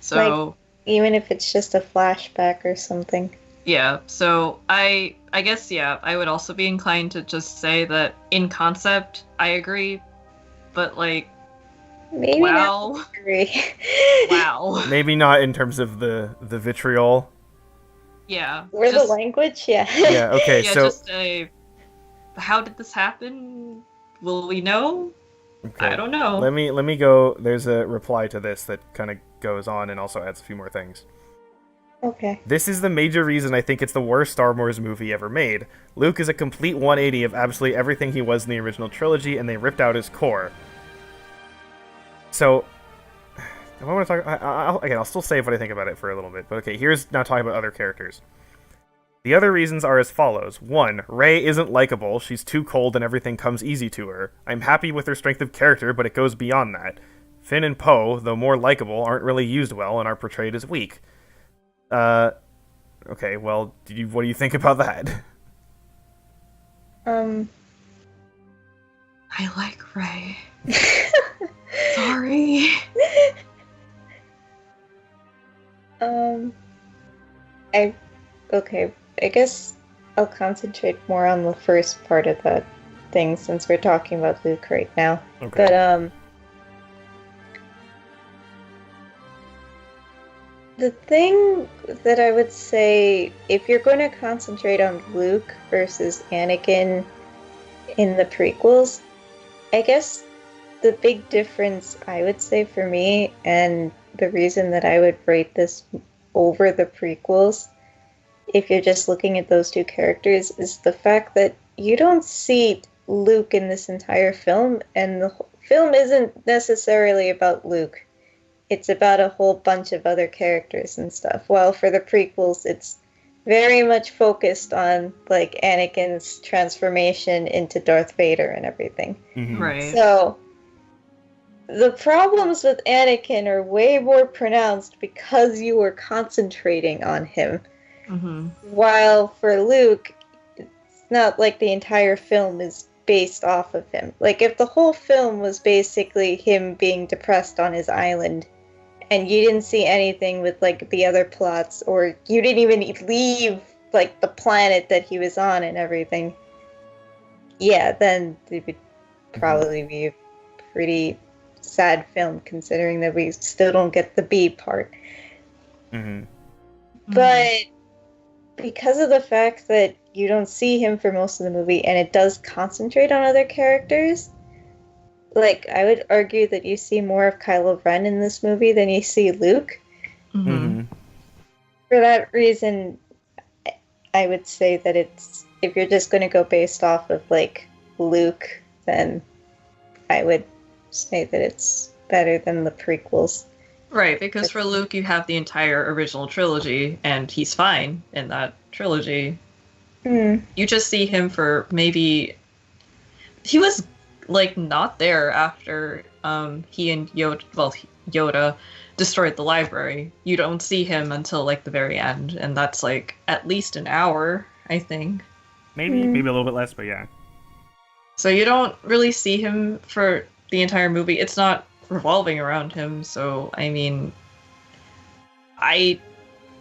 So, like, even if it's just a flashback or something. Yeah, so I guess, yeah, I would also be inclined to just say that in concept, I agree, but, like, Maybe not. Wow. Agree. Wow. Maybe not in terms of the vitriol. Yeah. Or the Just language, yeah. Yeah. Okay. yeah, So just a how did this happen? Will we know? okay. I don't know. Let me go. There's a reply to this that kind of goes on and also adds a few more things. Okay. This is the major reason I think it's the worst Star Wars movie ever made. Luke is a complete 180 of absolutely everything he was in the original trilogy, and they ripped out his core. So, I want to talk. I'll still say what I think about it for a little bit. But okay, here's now talking about other characters. The other reasons are as follows. 1. Rey isn't likable. She's too cold and everything comes easy to her. I'm happy with her strength of character, but it goes beyond that. Finn and Poe, though more likable, aren't really used well and are portrayed as weak. Okay, well, what do you think about that? Um. I like Rey. Sorry. Okay. I guess I'll concentrate more on the first part of that thing since we're talking about Luke right now. Okay. But the thing that I would say, if you're going to concentrate on Luke versus Anakin in the prequels, I guess the big difference I would say for me, and the reason that I would rate this over the prequels, if you're just looking at those two characters, is the fact that you don't see Luke in this entire film, and the film isn't necessarily about Luke. It's about a whole bunch of other characters and stuff. While for the prequels, it's very much focused on like Anakin's transformation into Darth Vader and everything. Mm-hmm. Right. So the problems with Anakin are way more pronounced because you were concentrating on him. Mm-hmm. While for Luke, it's not like the entire film is based off of him. Like if the whole film was basically him being depressed on his island, and you didn't see anything with like the other plots, or you didn't even leave like the planet that he was on and everything, yeah, then it would probably be a pretty sad film considering that we still don't get the B part. Mm-hmm. But because of the fact that you don't see him for most of the movie and it does concentrate on other characters, like, I would argue that you see more of Kylo Ren in this movie than you see Luke. Mm-hmm. For that reason, I would say that it's, if you're just going to go based off of, like, Luke, then I would say that it's better than the prequels. Right, because for Luke, you have the entire original trilogy, and he's fine in that trilogy. You just see him for maybe... He was, like, not there after he and Yoda destroyed the library. You don't see him until, like, the very end, and that's, like, at least an hour, I think. Maybe a little bit less, but yeah. So you don't really see him for the entire movie. It's not revolving around him, so I mean, I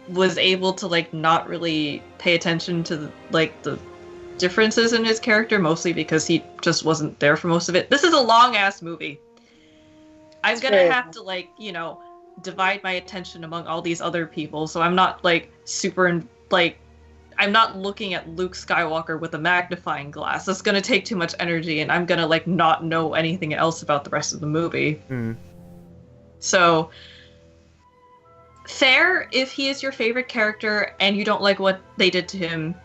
was able to like not really pay attention to the differences in his character, mostly because he just wasn't there for most of it. This is a long ass movie. I'm gonna have to like, you know, divide my attention among all these other people, so I'm not like I'm not looking at Luke Skywalker with a magnifying glass. That's gonna take too much energy, and I'm gonna like not know anything else about the rest of the movie. So, fair if he is your favorite character and you don't like what they did to him,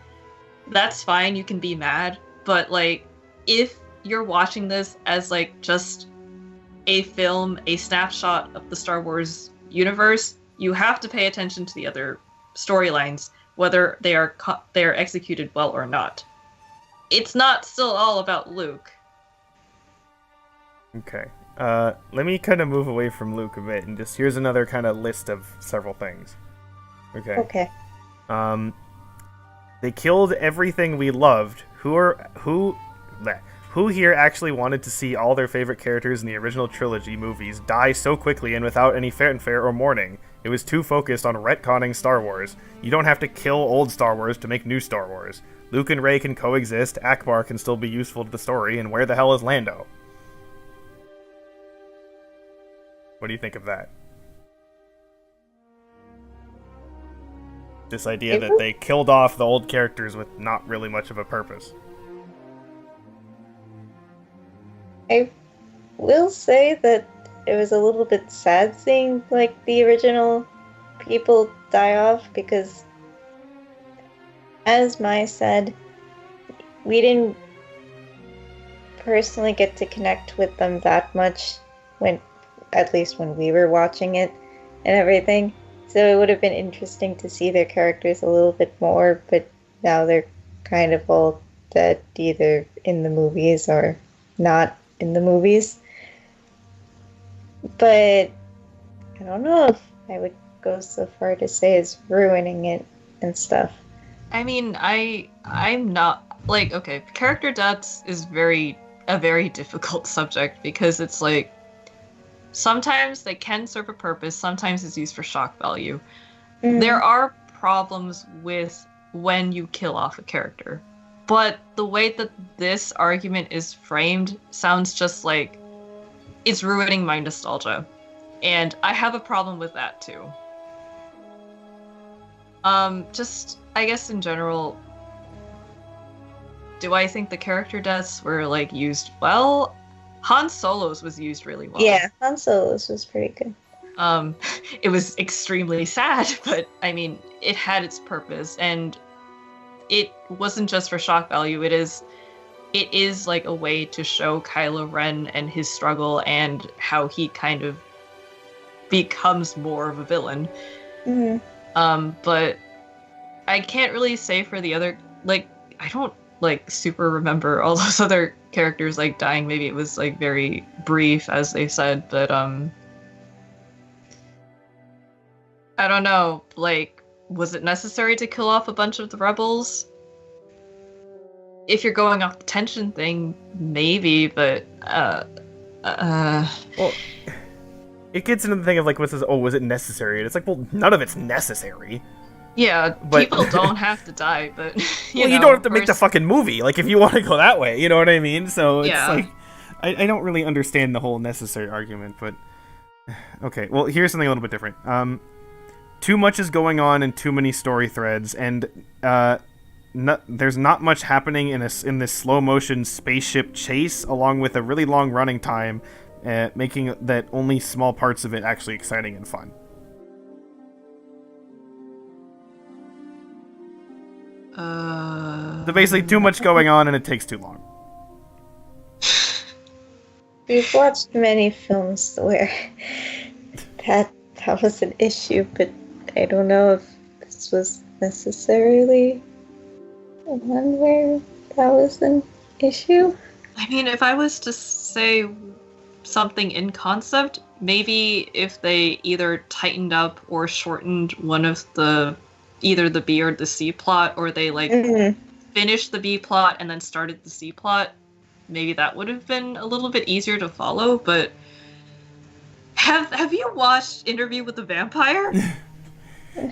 that's fine, you can be mad. But like, if you're watching this as like just a film, a snapshot of the Star Wars universe, you have to pay attention to the other storylines, whether they are executed well or not. It's not still all about Luke. Okay. Let me kind of move away from Luke a bit, and just here's another kind of list of several things. Okay. They killed everything we loved. Who here actually wanted to see all their favorite characters in the original trilogy movies die so quickly and without any fanfare or mourning? It was too focused on retconning Star Wars. You don't have to kill old Star Wars to make new Star Wars. Luke and Rey can coexist, Akbar can still be useful to the story, and where the hell is Lando? What do you think of that? This idea that they killed off the old characters with not really much of a purpose. I will say that it was a little bit sad seeing like the original people die off, because as Mai said, we didn't personally get to connect with them that much at least when we were watching it and everything. So it would have been interesting to see their characters a little bit more, but now they're kind of all dead, either in the movies or not in the movies. But I don't know if I would go so far to say it's ruining it and stuff. I mean, I'm not like, okay, character deaths is a very difficult subject, because it's like sometimes they can serve a purpose, sometimes it's used for shock value. There are problems with when you kill off a character, but the way that this argument is framed sounds just like it's ruining my nostalgia, and I have a problem with that too. Just, I guess in general, do I think the character deaths were, like, used well? Han Solo's was used really well. Yeah, Han Solo's was pretty good. It was extremely sad, but, I mean, it had its purpose, and it wasn't just for shock value. It is like a way to show Kylo Ren and his struggle and how he kind of becomes more of a villain. But I can't really say for the other, like, I don't like super remember all those other characters like dying. Maybe it was like very brief, as they said, but I don't know, like, was it necessary to kill off a bunch of the rebels? If you're going off the tension thing, maybe, but well, it gets into the thing of like, was it necessary? And it's like, well, none of it's necessary. Yeah, but people don't have to die, but you don't have to make the fucking movie. Like, if you want to go that way, you know what I mean? So it's like, I don't really understand the whole necessary argument, but okay. Well, here's something a little bit different. Too much is going on in too many story threads, and there's not much happening in this slow motion spaceship chase, along with a really long running time, making that only small parts of it actually exciting and fun. So basically, too much going on and it takes too long. We've watched many films where that was an issue, but I don't know if this was necessarily one where that was an issue. I mean, if I was to say something in concept, maybe if they either tightened up or shortened one of either the B or the C plot, or they finished the B plot and then started the C plot, maybe that would have been a little bit easier to follow. But have you watched Interview with the Vampire? I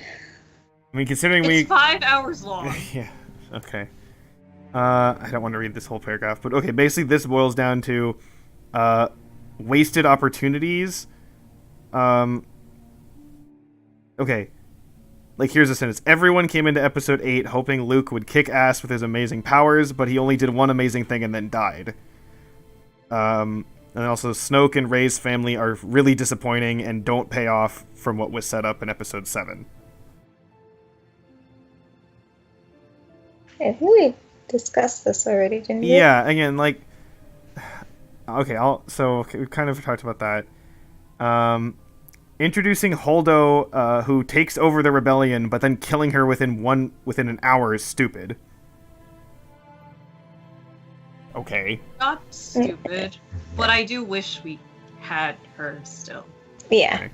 mean, considering it's 5 hours long. Yeah. Okay. I don't want to read this whole paragraph, but okay. Basically, this boils down to wasted opportunities. Okay. Like, here's a sentence. Everyone came into episode 8 hoping Luke would kick ass with his amazing powers, but he only did one amazing thing and then died. And also, Snoke and Rey's family are really disappointing and don't pay off from what was set up in episode 7. I think we discussed this already, didn't we? Yeah, again, like... Okay, we kind of talked about that. Introducing Holdo, who takes over the rebellion, but then killing her within an hour is stupid. Okay. Not stupid, but I do wish we had her still. Yeah.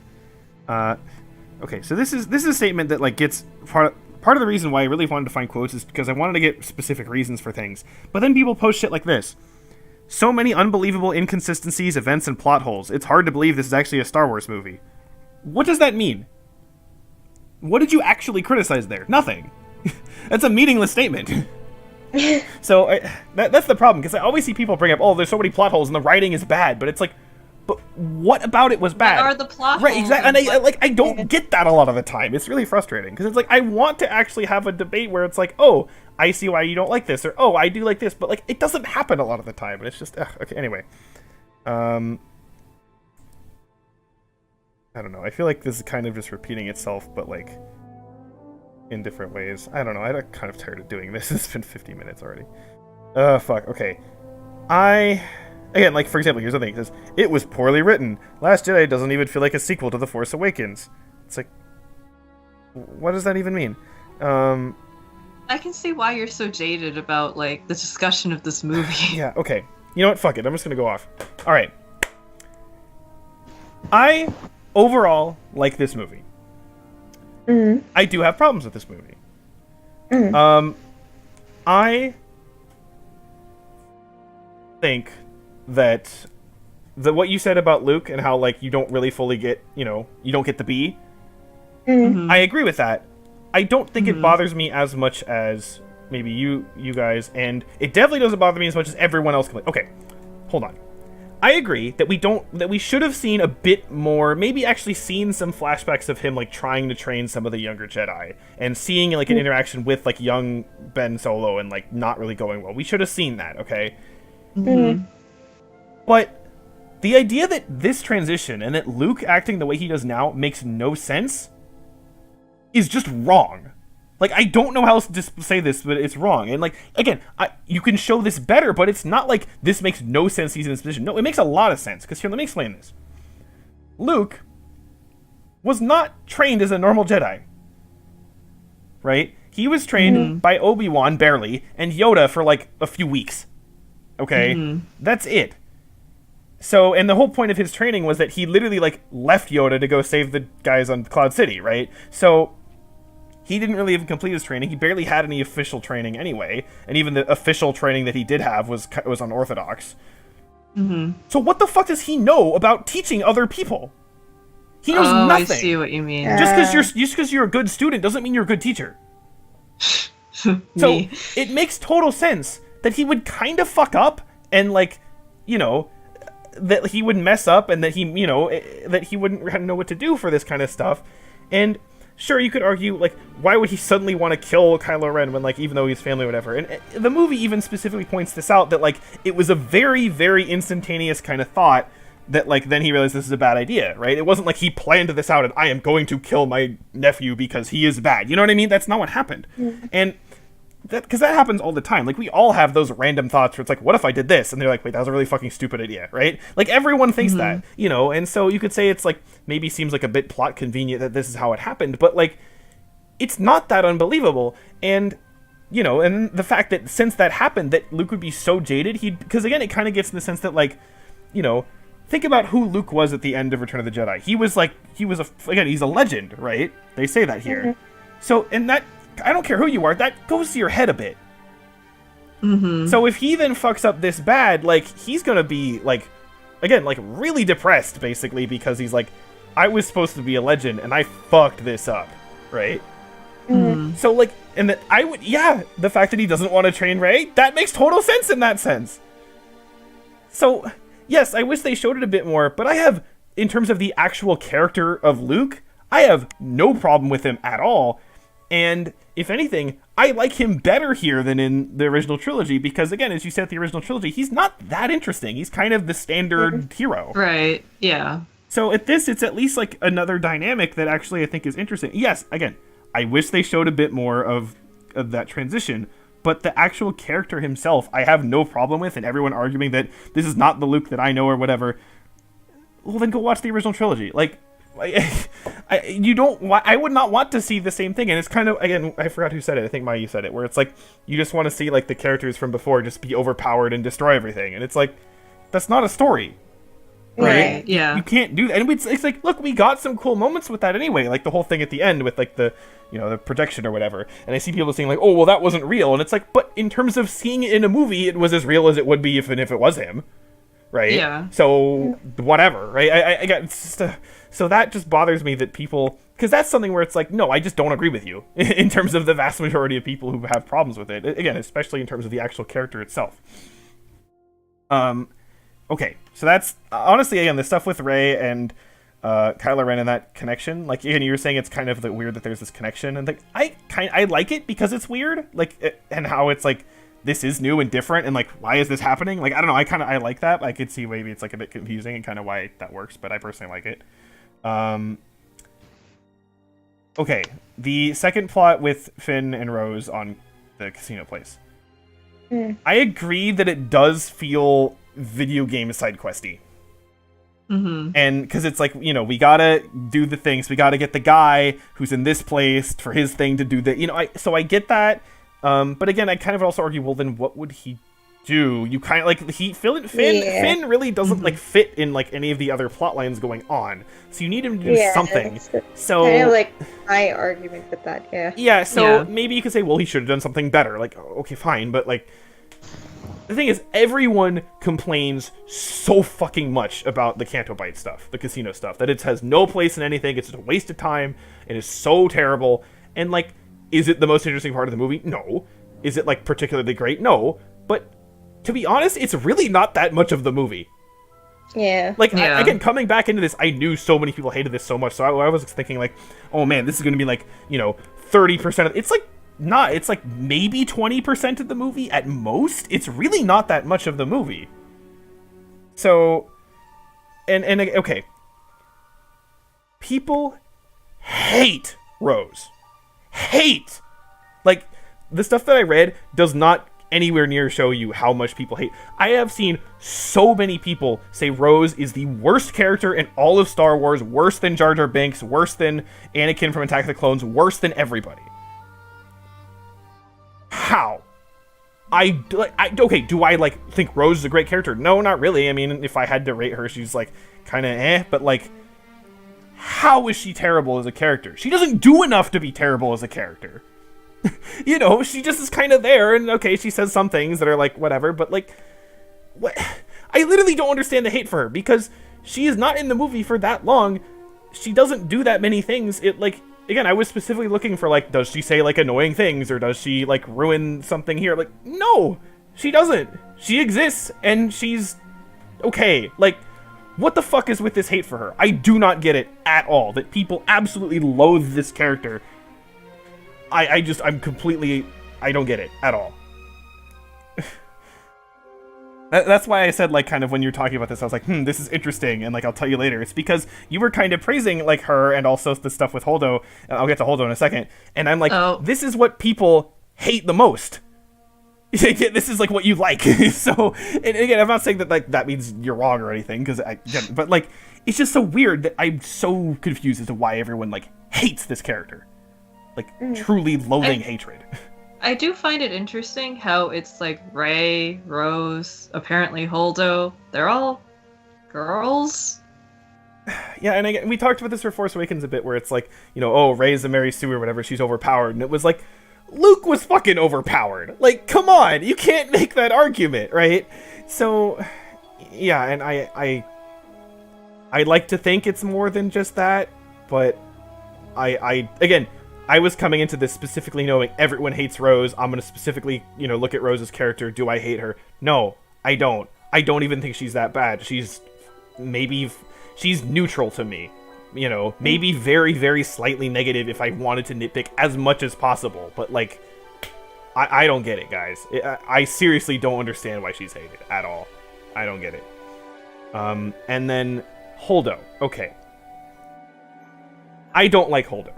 Okay, so this is a statement that like gets part of the reason why I really wanted to find quotes is because I wanted to get specific reasons for things. But then people post shit like this. So many unbelievable inconsistencies, events, and plot holes. It's hard to believe this is actually a Star Wars movie. What does that mean? What did you actually criticize there? Nothing. That's a meaningless statement. So that's the problem, because I always see people bring up, oh, there's so many plot holes and the writing is bad, but it's like, but what about it was bad? What are the plot Right, holes exactly. and And I don't get that a lot of the time. It's really frustrating because it's like I want to actually have a debate where it's like, oh, I see why you don't like this, or oh, I do like this, but like it doesn't happen a lot of the time, and it's just okay. Anyway, I don't know. I feel like this is kind of just repeating itself, but like in different ways. I don't know. I'm kind of tired of doing this. It's been 50 minutes already. Fuck. Okay. Again, like, for example, here's the thing. It says, it was poorly written. Last Jedi doesn't even feel like a sequel to The Force Awakens. It's like, what does that even mean? I can see why you're so jaded about, like, the discussion of this movie. Yeah, okay. You know what? Fuck it. I'm just gonna go off. Alright. I, overall, like this movie. Mm-hmm. I do have problems with this movie. Mm-hmm. I think that what you said about Luke and how like you don't really fully get, you don't get the B. Mm-hmm. I agree with that. I don't think it bothers me as much as maybe you guys, and it definitely doesn't bother me as much as everyone else. Okay, hold on. I agree that we should have seen a bit more, maybe actually seen some flashbacks of him like trying to train some of the younger Jedi and seeing like an interaction with like young Ben Solo and like not really going well. We should have seen that, okay? Mm-hmm. But the idea that this transition and that Luke acting the way he does now makes no sense is just wrong. Like, I don't know how else to say this, but it's wrong. And, like, again, you can show this better, but it's not like this makes no sense he's in this position. No, it makes a lot of sense. Because here, let me explain this. Luke was not trained as a normal Jedi. Right? He was trained by Obi-Wan, barely, and Yoda for, like, a few weeks. Okay? That's it. So, and the whole point of his training was that he literally, like, left Yoda to go save the guys on Cloud City, right? So he didn't really even complete his training. He barely had any official training anyway, and even the official training that he did have was unorthodox. So what the fuck does he know about teaching other people? He knows nothing. I see what you mean. Just because you're a good student doesn't mean you're a good teacher. So it makes total sense that he would kind of fuck up and like, that he would mess up and that that he wouldn't know what to do for this kind of stuff. And sure, you could argue, like, why would he suddenly want to kill Kylo Ren when, like, even though he's family or whatever? And the movie even specifically points this out, that, like, it was a very, very instantaneous kind of thought that, like, then he realized this is a bad idea, right? It wasn't like he planned this out and I am going to kill my nephew because he is bad. You know what I mean? That's not what happened. And because that happens all the time. Like, we all have those random thoughts where it's like, what if I did this? And they're like, wait, that was a really fucking stupid idea, right? Like, everyone thinks that, and so you could say it's like, maybe seems like a bit plot convenient that this is how it happened, but like, it's not that unbelievable. And, and the fact that since that happened, that Luke would be so jaded, because again, it kind of gets in the sense that, like, think about who Luke was at the end of Return of the Jedi. He's a legend, right? They say that here. So, and that, I don't care who you are, that goes to your head a bit. So if he then fucks up this bad, like, he's gonna be, like, again, like, really depressed, basically, because he's like, I was supposed to be a legend, and I fucked this up, right? So, like, and that the fact that he doesn't want to train Rey, that makes total sense in that sense. So, yes, I wish they showed it a bit more, but I have, in terms of the actual character of Luke, I have no problem with him at all. And if anything, I like him better here than in the original trilogy because, again, as you said, the original trilogy, he's not that interesting. He's kind of the standard hero. Right, yeah. So at this, it's at least like another dynamic that actually I think is interesting. Yes, again, I wish they showed a bit more of that transition, but the actual character himself, I have no problem with, and everyone arguing that this is not the Luke that I know or whatever, well, then go watch the original trilogy. Like, I would not want to see the same thing. And it's kind of, again, I forgot who said it. I think Mayu said it, where it's like, you just want to see like the characters from before just be overpowered and destroy everything. And it's like, that's not a story. Right? Yeah. You can't do that. And it's like, look, we got some cool moments with that anyway. Like the whole thing at the end with like the projection or whatever. And I see people saying like, oh, well, that wasn't real. And it's like, but in terms of seeing it in a movie, it was as real as it would be if it was him. Right? Yeah. So, whatever, right? I got, it's just so that just bothers me that people, because that's something where it's like, no, I just don't agree with you in terms of the vast majority of people who have problems with it. Again, especially in terms of the actual character itself. okay, so that's honestly again the stuff with Rey and Kylo Ren and that connection. Like again, you were saying it's kind of weird that there's this connection, and like I like it because it's weird, like and how it's like this is new and different, and like why is this happening? Like I don't know, I like that. I could see maybe it's like a bit confusing and kind of why that works, but I personally like it. Okay, the second plot with Finn and Rose on the casino place. I agree that it does feel video game side questy. Mm-hmm. And because it's like, you know, we gotta do the things, we gotta get the guy who's in this place for his thing to do that, you know. So I get that, but again, I kind of also argue, well, then what would he do? You kind of like Finn really doesn't like fit in like any of the other plot lines going on, so you need him to do something. So kind of like my argument with that, so maybe you could say, well, he should have done something better. Like, okay, fine, but like the thing is, everyone complains so fucking much about the Canto Bight stuff, the casino stuff, that it has no place in anything. It's just a waste of time. It is so terrible. And like, is it the most interesting part of the movie? No. Is it like particularly great? No. But to be honest, it's really not that much of the movie. Yeah. Like, again, coming back into this, I knew so many people hated this so much, so I was thinking like, oh man, this is going to be like, you know, 30% of... It's like, not. It's like maybe 20% of the movie at most. It's really not that much of the movie. So, and okay. People hate Rose. Hate! Like, the stuff that I read does not anywhere near show you how much people hate. I have seen so many people say Rose is the worst character in all of Star Wars, worse than Jar Jar Binks, worse than Anakin from Attack of the Clones, worse than everybody. How? Okay, do I like think Rose is a great character? No, not really. I mean, if I had to rate her, she's like kind of but like, how is she terrible as a character? She doesn't do enough to be terrible as a character. You know, she just is kind of there, and okay, she says some things that are like whatever, but like, what? I literally don't understand the hate for her, because she is not in the movie for that long. She doesn't do that many things. It like, again, I was specifically looking for like, does she say like annoying things, or does she like ruin something here? Like, no, she doesn't. She exists, and she's okay. Like, what the fuck is with this hate for her? I do not get it at all. That people absolutely loathe this character. I'm completely, I don't get it at all. That's why I said, like, kind of when you're talking about this, I was like, this is interesting, and like, I'll tell you later. It's because you were kind of praising like her and also the stuff with Holdo, and I'll get to Holdo in a second. And I'm like, This is what people hate the most. This is like what you like. So, and again, I'm not saying that like that means you're wrong or anything, but like, it's just so weird that I'm so confused as to why everyone like hates this character. Like, truly loathing hatred. I do find it interesting how it's like Rey, Rose, apparently Holdo. They're all girls. Yeah, and again, we talked about this for Force Awakens a bit, where it's like, you know, oh, Rey's a Mary Sue or whatever, she's overpowered. And it was like, Luke was fucking overpowered. Like, come on, you can't make that argument, right? So, yeah, and I like to think it's more than just that, but again, I was coming into this specifically knowing everyone hates Rose. I'm going to specifically, you know, look at Rose's character. Do I hate her? No, I don't. I don't even think she's that bad. She's neutral to me. You know, maybe very, very slightly negative if I wanted to nitpick as much as possible. But, like, I don't get it, guys. I seriously don't understand why she's hated at all. I don't get it. And then Holdo. Okay. I don't like Holdo.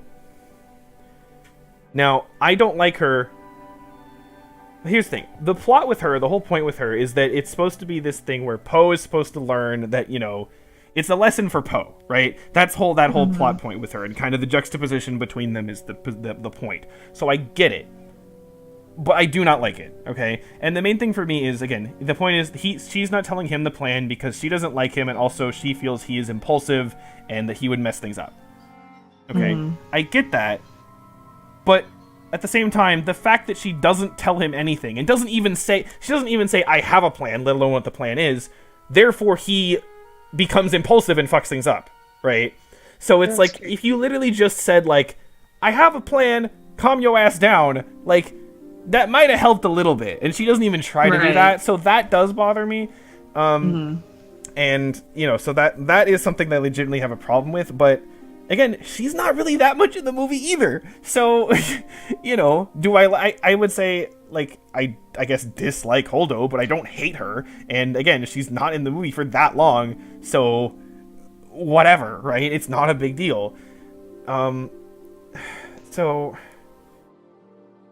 Now, I don't like her. Here's the thing. The plot with her, the whole point with her, is that it's supposed to be this thing where Poe is supposed to learn that, you know, it's a lesson for Poe, right? That whole plot point with her, and kind of the juxtaposition between them is the point. So I get it. But I do not like it, okay? And the main thing for me is, again, the point is she's not telling him the plan because she doesn't like him, and also she feels he is impulsive and that he would mess things up. Okay? I get that. But at the same time, the fact that she doesn't tell him anything and doesn't even say I have a plan, let alone what the plan is, therefore he becomes impulsive and fucks things up, right? So it's like, if you literally just said like, I have a plan, calm your ass down, like, that might have helped a little bit, and she doesn't even try to do that, so that does bother me. And, you know, so that is something that I legitimately have a problem with, but again, she's not really that much in the movie either. So, you know, I would say, like, I guess dislike Holdo, but I don't hate her. And again, she's not in the movie for that long, so whatever, right? It's not a big deal. So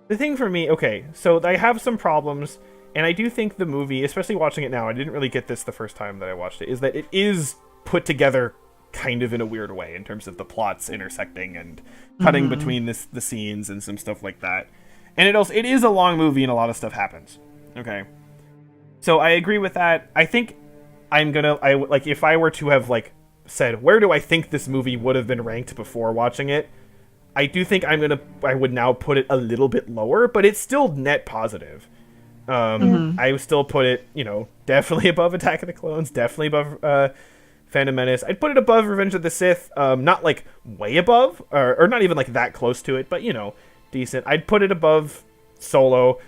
the thing for me, okay, so I have some problems, and I do think the movie, especially watching it now, I didn't really get this the first time that I watched it, is that it is put together kind of in a weird way in terms of the plots intersecting and cutting between the scenes and some stuff like that. And it is a long movie and a lot of stuff happens. Okay. So I agree with that. I think if I were to have, like, said, where do I think this movie would have been ranked before watching it, I do think I would now put it a little bit lower, but it's still net positive. I would still put it, you know, definitely above Attack of the Clones, definitely above Phantom Menace. I'd put it above Revenge of the Sith, not like way above, or not even like that close to it, but, you know, decent. I'd put it above Solo,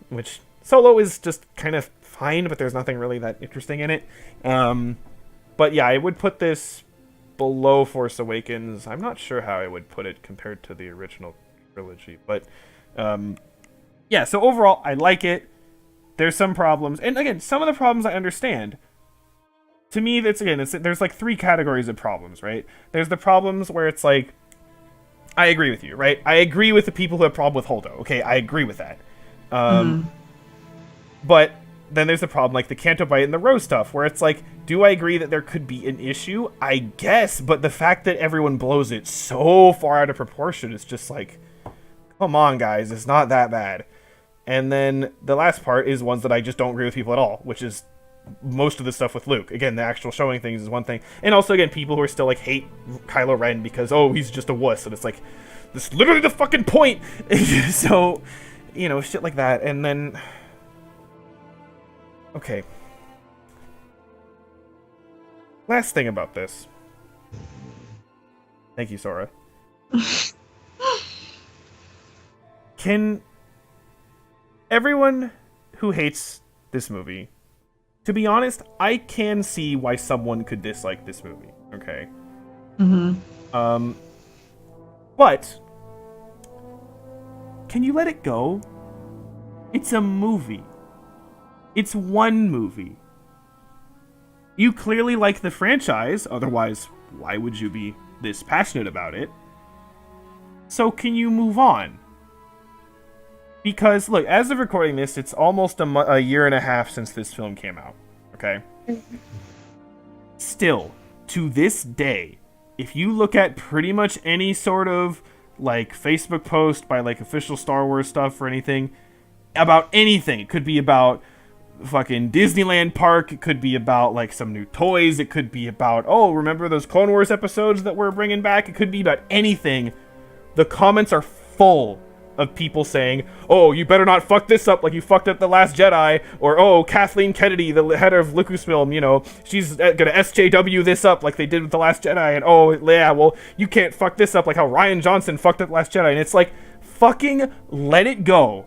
which Solo is just kind of fine, but there's nothing really that interesting in it. But yeah, I would put this below Force Awakens. I'm not sure how I would put it compared to the original trilogy, but yeah, so overall, I like it. There's some problems, and again, some of the problems I understand. To me, there's like three categories of problems, right? There's the problems where it's like, I agree with you, right? I agree with the people who have problem with Holdo. Okay, I agree with that. But then there's the problem, like the Canto Bight and the Rose stuff, where it's like, do I agree that there could be an issue? I guess, but the fact that everyone blows it so far out of proportion is just like, come on, guys, it's not that bad. And then the last part is ones that I just don't agree with people at all, which is most of the stuff with Luke. Again, the actual showing things is one thing. And also, again, people who are still, like, hate Kylo Ren because, oh, he's just a wuss. And it's like, this is literally the fucking point! So, you know, shit like that. And then... Okay. Last thing about this. Thank you, Sora. Can everyone who hates this movie... To be honest, I can see why someone could dislike this movie, okay? But, can you let it go? It's a movie. It's one movie. You clearly like the franchise, otherwise, why would you be this passionate about it? So can you move on? Because, look, as of recording this, it's almost a year and a half since this film came out, okay? Still, to this day, if you look at pretty much any sort of, like, Facebook post by, like, official Star Wars stuff or anything, about anything, it could be about fucking Disneyland Park, it could be about, like, some new toys, it could be about, oh, remember those Clone Wars episodes that we're bringing back? It could be about anything. The comments are full of people saying, oh, you better not fuck this up like you fucked up The Last Jedi, or, oh, Kathleen Kennedy, the head of Lucasfilm, you know, she's gonna SJW this up like they did with The Last Jedi, and, oh, yeah, well, you can't fuck this up like how Rian Johnson fucked up The Last Jedi, and it's like, fucking let it go.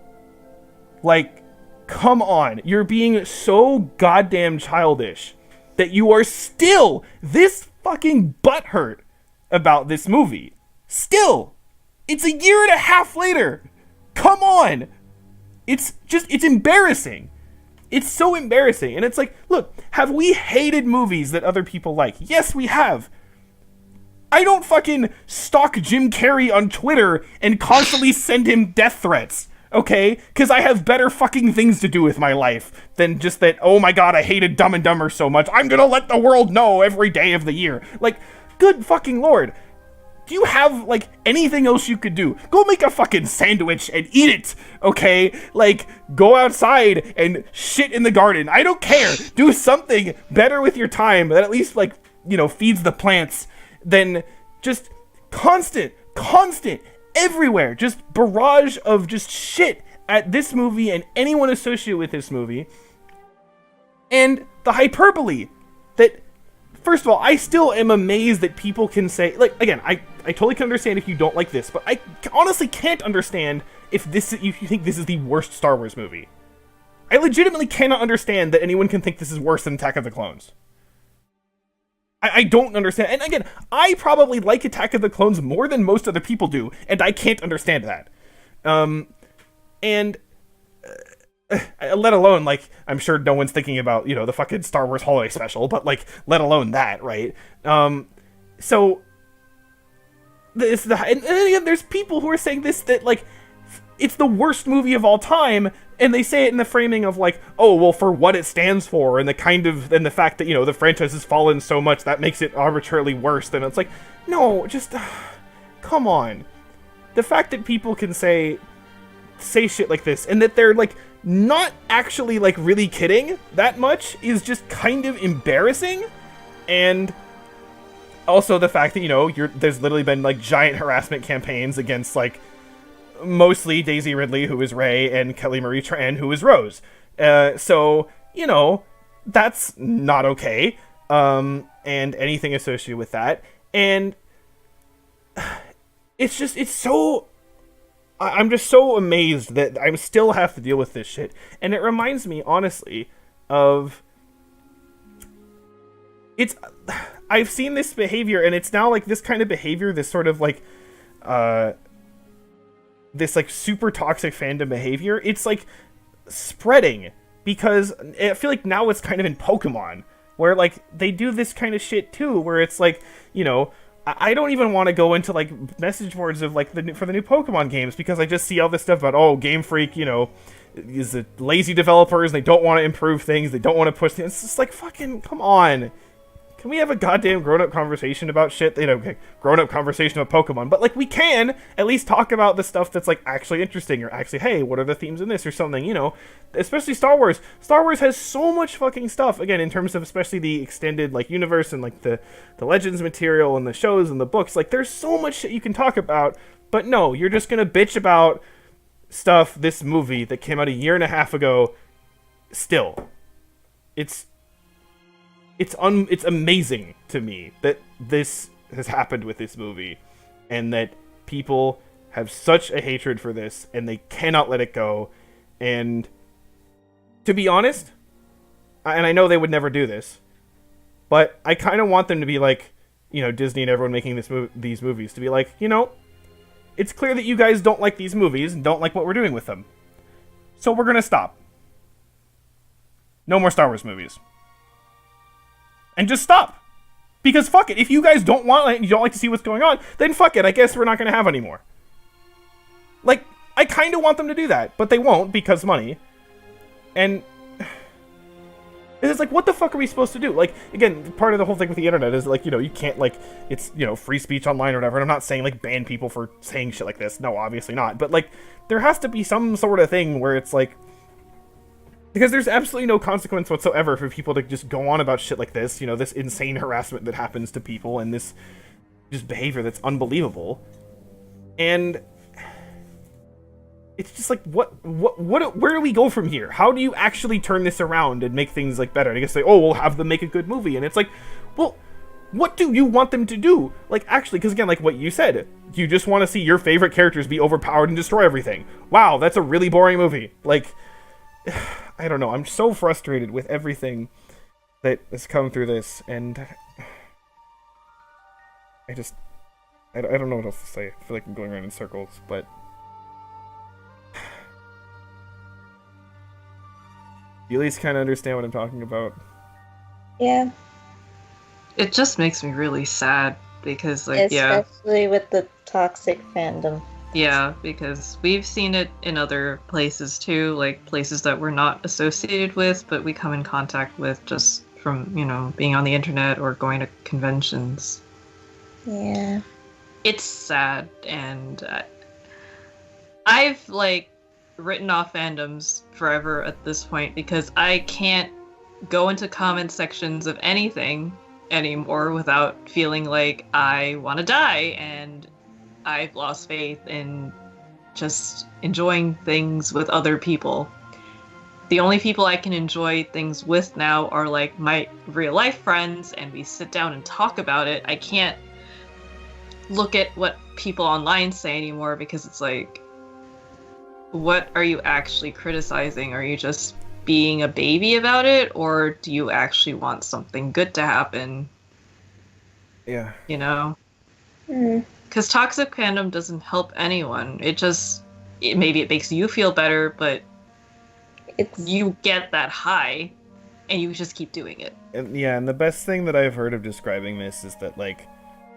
Like, come on, you're being so goddamn childish that you are still this fucking butthurt about this movie. Still! It's a year and a half later. Come on. It's embarrassing. It's so embarrassing. And it's like, look, have we hated movies that other people like? Yes, we have. I don't fucking stalk Jim Carrey on Twitter and constantly send him death threats, okay? Because I have better fucking things to do with my life than just that, oh my god, I hated Dumb and Dumber so much, I'm gonna let the world know every day of the year. Like, good fucking lord. Do you have, like, anything else you could do? Go make a fucking sandwich and eat it, okay? Like, go outside and shit in the garden. I don't care. Do something better with your time that at least, like, you know, feeds the plants than just constant, everywhere. Just barrage of just shit at this movie and anyone associated with this movie. And the hyperbole that... First of all, I still am amazed that people can say... Like, again, I totally can understand if you don't like this, but I honestly can't understand if you think this is the worst Star Wars movie. I legitimately cannot understand that anyone can think this is worse than Attack of the Clones. I don't understand. And again, I probably like Attack of the Clones more than most other people do, and I can't understand that. And let alone, like, I'm sure no one's thinking about, the fucking Star Wars holiday special, but, like, let alone that, right? So, and then again, there's people who are saying this, that, like, it's the worst movie of all time, and they say it in the framing of, like, oh, well, for what it stands for, and the fact that, the franchise has fallen so much, that makes it arbitrarily worse. Then it's like, no, just, come on. The fact that people can say shit like this, and that they're, like, not actually, like, really kidding that much is just kind of embarrassing. And also the fact that, there's literally been, like, giant harassment campaigns against, like, mostly Daisy Ridley, who is Rey, and Kelly Marie Tran, who is Rose. So, that's not okay. And anything associated with that. And it's so... I'm just so amazed that I still have to deal with this shit. And it reminds me, honestly, of... I've seen this behavior, and it's now, like, this kind of behavior, this sort of, like, this, like, super toxic fandom behavior, it's, like, spreading, because I feel like now it's kind of in Pokemon, where, like, they do this kind of shit, too, where it's, like, I don't even want to go into, like, message boards of, like, for the new Pokemon games, because I just see all this stuff about, oh, Game Freak, is the lazy developers, and they don't want to improve things, they don't want to push things. It's just like, fucking, come on. Can we have a goddamn grown-up conversation about shit? Grown-up conversation about Pokemon. But, like, we can at least talk about the stuff that's, like, actually interesting, or actually, hey, what are the themes in this, or something, Especially Star Wars. Star Wars has so much fucking stuff, again, in terms of especially the extended, like, universe, and, like, the Legends material, and the shows, and the books. Like, there's so much shit you can talk about, but no, you're just gonna bitch about stuff, this movie that came out a year and a half ago, still. It's amazing to me that this has happened with this movie, and that people have such a hatred for this, and they cannot let it go. And to be honest, and I know they would never do this, but I kind of want them to be like, Disney and everyone making these movies, to be like, it's clear that you guys don't like these movies and don't like what we're doing with them, so we're gonna stop. No more Star Wars movies. And just stop. Because fuck it. If you guys don't want it, you don't like to see what's going on, then fuck it. I guess we're not going to have any more. Like, I kind of want them to do that, but they won't because money. And it's like, what the fuck are we supposed to do? Like, again, part of the whole thing with the internet is, like, you can't, like, it's, free speech online or whatever. And I'm not saying, like, ban people for saying shit like this. No, obviously not. But, like, there has to be some sort of thing where it's, like, because there's absolutely no consequence whatsoever for people to just go on about shit like this, this insane harassment that happens to people, and this just behavior that's unbelievable. And it's just like, where do we go from here? How do you actually turn this around and make things, like, better? And I guess say, oh, we'll have them make a good movie. And it's like, well, what do you want them to do? Like, actually, because again, like what you said, you just want to see your favorite characters be overpowered and destroy everything. Wow, that's a really boring movie. Like, I don't know. I'm so frustrated with everything that has come through this, and I don't know what else to say. I feel like I'm going around in circles, but you at least kind of understand what I'm talking about. Yeah. It just makes me really sad because, like, especially with the toxic fandom. Yeah, because we've seen it in other places too, like places that we're not associated with, but we come in contact with just from, being on the internet or going to conventions. Yeah. It's sad, and I've, like, written off fandoms forever at this point because I can't go into comment sections of anything anymore without feeling like I want to die, and I've lost faith in just enjoying things with other people. The only people I can enjoy things with now are, like, my real life friends, and we sit down and talk about it. I can't look at what people online say anymore because it's like, what are you actually criticizing? Are you just being a baby about it, or do you actually want something good to happen? Yeah. You know? Mm. Because toxic fandom doesn't help anyone. Maybe it makes you feel better, but It's you get that high and you just keep doing it. And the best thing that I've heard of describing this is that, like,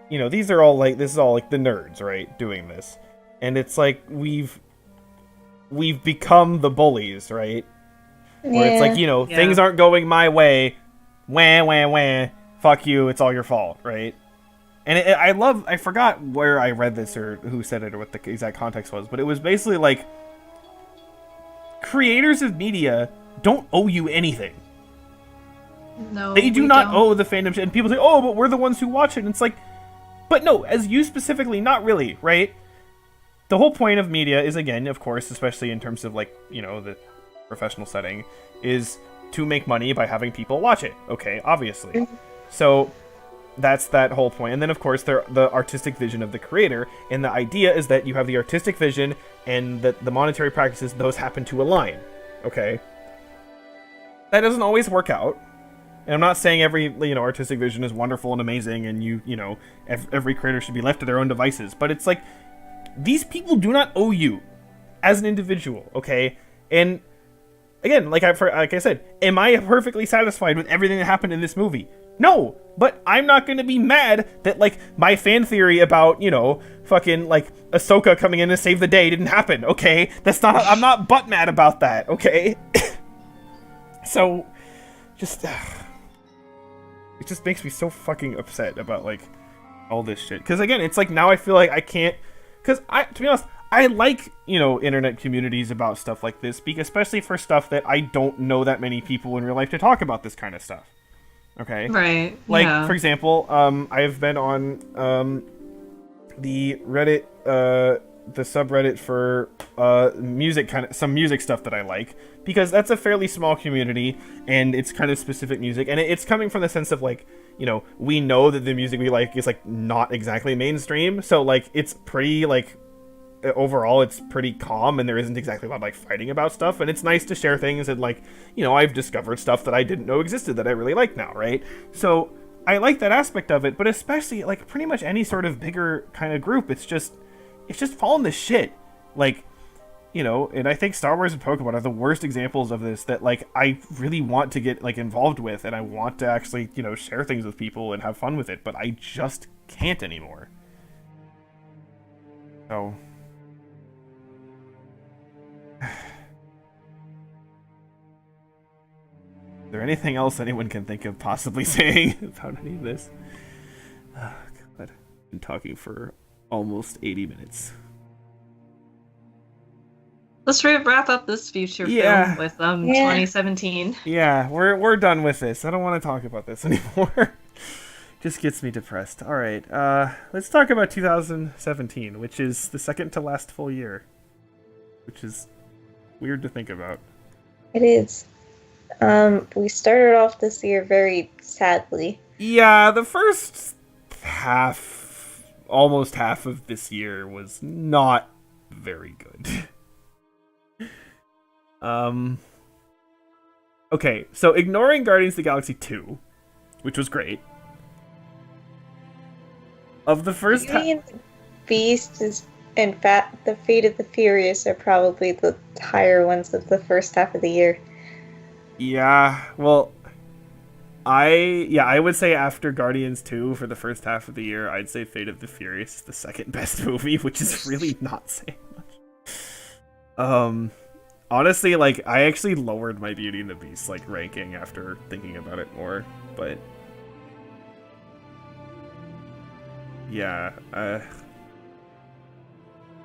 you know, these are all like, this is all like the nerds, right, doing this, and it's like we've become the bullies, right? Where it's like, you know, Yeah. things aren't going my way, wah wah wah, fuck you, it's all your fault, right? And I forgot where I read this or who said it or what the exact context was, but it was basically like, creators of media don't owe you anything. No, They do we not don't. owe the fandom shit. And people say, oh, but we're the ones who watch it. And it's like, but no, as you specifically, not really, right? The whole point of media is, again, of course, especially in terms of, like, you know, the professional setting, is to make money by having people watch it. Okay, obviously. So that's that whole point. And then, of course, the artistic vision of the creator. And the idea is that you have the artistic vision and the monetary practices, those happen to align. Okay? That doesn't always work out. And I'm not saying every, you know, artistic vision is wonderful and amazing and you know, every creator should be left to their own devices. But it's like, these people do not owe you as an individual, okay? And again, like I said, am I perfectly satisfied with everything that happened in this movie? No, but I'm not going to be mad that, like, my fan theory about, you know, fucking, like, Ahsoka coming in to save the day didn't happen, okay? I'm not butt mad about that, okay? So, just... it just makes me so fucking upset about, like, all this shit. Because, again, it's like, now I feel like I can't... Because, to be honest, I like, you know, internet communities about stuff like this, especially for stuff that I don't know that many people in real life to talk about this kind of stuff. Okay? Right. Like, yeah. for example, I've been on the Reddit, the subreddit for some music stuff that I like, because that's a fairly small community, and it's kind of specific music, and it's coming from the sense of, like, you know, we know that the music we like is, like, not exactly mainstream, so, like, it's pretty, like, overall it's pretty calm, and there isn't exactly a lot of, like, fighting about stuff, and it's nice to share things, and, like, you know, I've discovered stuff that I didn't know existed that I really like now, right? So I like that aspect of it, but especially, like, pretty much any sort of bigger kind of group, it's just fallen to shit. Like, you know, and I think Star Wars and Pokemon are the worst examples of this that, like, I really want to get, like, involved with, and I want to actually, you know, share things with people and have fun with it, but I just can't anymore. So... Is there anything else anyone can think of possibly saying about any of this? Oh, God. I've been talking for almost 80 minutes. Let's wrap up this feature Yeah. film with Yeah. 2017. Yeah, we're done with this. I don't want to talk about this anymore. Just gets me depressed. All right, let's talk about 2017, which is the second to last full year, which is weird to think about. It is. We started off this year very sadly. Yeah, the first half, almost half of this year was not very good. Okay, so ignoring Guardians of the Galaxy 2, which was great. Of the first Beauty and the Beast and the Fate of the Furious are probably the higher ones of the first half of the year. Yeah, well, I would say after Guardians 2 for the first half of the year, I'd say Fate of the Furious is the second best movie, which is really not saying much. Honestly, like, I actually lowered my Beauty and the Beast, like, ranking after thinking about it more, but yeah,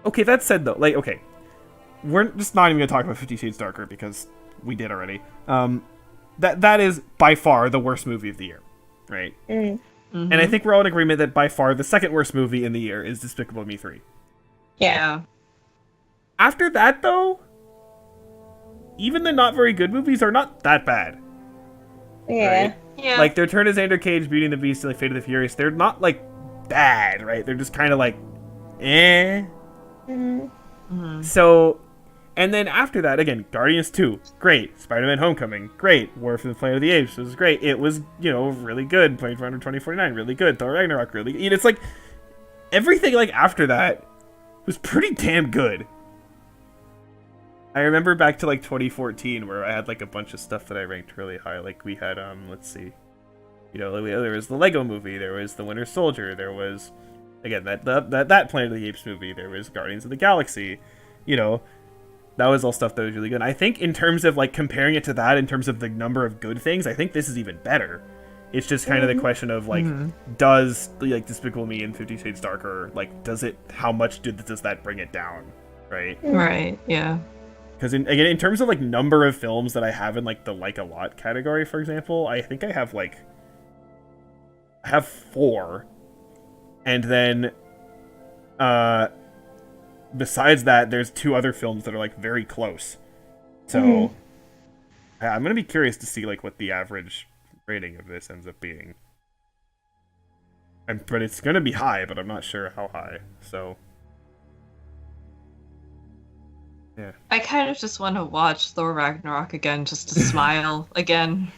okay, that said, though, like, okay, we're just not even gonna talk about 50 Shades Darker, because we did already. That is by far the worst movie of the year, right? Mm-hmm. And I think we're all in agreement that by far the second worst movie in the year is Despicable Me 3. Yeah. After that, though, even the not very good movies are not that bad. Yeah. Right? Yeah. Like, The Return of Xander Cage, Beauty and the Beast, and like Fate of the Furious, they're not, like, bad, right? They're just kind of like, eh. Mm-hmm. Mm-hmm. So, And then after that, again, Guardians 2, great. Spider-Man Homecoming, great. War for the Planet of the Apes was great. It was, really good. Blade Runner 2049, really good. Thor Ragnarok, really good. It's like, everything like after that was pretty damn good. I remember back to like 2014 where I had like a bunch of stuff that I ranked really high. Like we had, let's see. There was the Lego movie, there was the Winter Soldier, there was, again, that Planet of the Apes movie, there was Guardians of the Galaxy, that was all stuff that was really good. And I think in terms of, like, comparing it to that, in terms of the number of good things, I think this is even better. It's just kind of the question of, like, does, like, Despicable Me and 50 Shades Darker, like, how much does that bring it down, right? Right, yeah. Because, in terms of, like, number of films that I have in, like, the like a lot category, for example, I think I have, like, 4. And then, besides that, there's 2 other films that are, like, very close. So, I'm gonna be curious to see, like, what the average rating of this ends up being. But it's gonna be high, but I'm not sure how high, so... Yeah. I kind of just want to watch Thor Ragnarok again, just to smile again.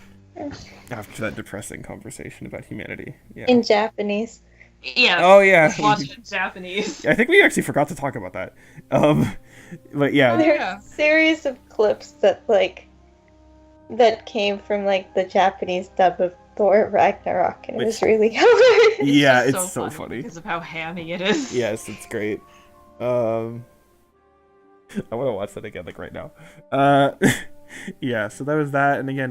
After that depressing conversation about humanity. Yeah. In Japanese. Yeah. Oh, yeah. Let's watch it in Japanese. I think we actually forgot to talk about that. But yeah. There's a series of clips that came from, like, the Japanese dub of Thor Ragnarok, and it was really hilarious. Yeah, it's so funny. Because of how hammy it is. Yes, it's great. I want to watch that again, like, right now. Yeah, so that was that, and again,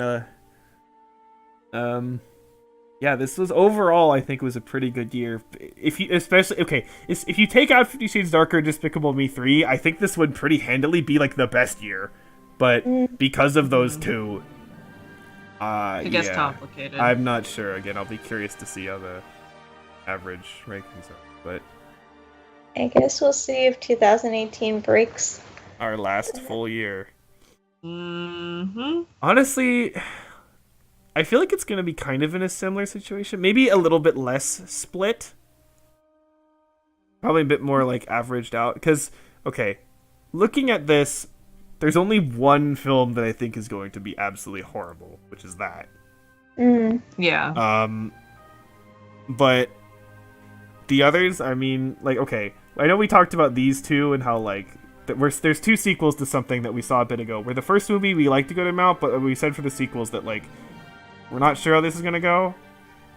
yeah, this was overall, I think, was a pretty good year. If you take out 50 Shades Darker and Despicable Me 3, I think this would pretty handily be, like, the best year. But because of those two, it gets complicated. I'm not sure. Again, I'll be curious to see how the average rankings are. But I guess we'll see if 2018 breaks our last full year. Mm-hmm. Honestly, I feel like it's going to be kind of in a similar situation. Maybe a little bit less split. Probably a bit more, like, averaged out. Because, okay, looking at this, there's only one film that I think is going to be absolutely horrible, which is that. Yeah. But the others, I mean, like, okay, I know we talked about these two and how, like, there's 2 sequels to something that we saw a bit ago. Where the first movie, we liked a good amount, but we said for the sequels that, like, we're not sure how this is going to go.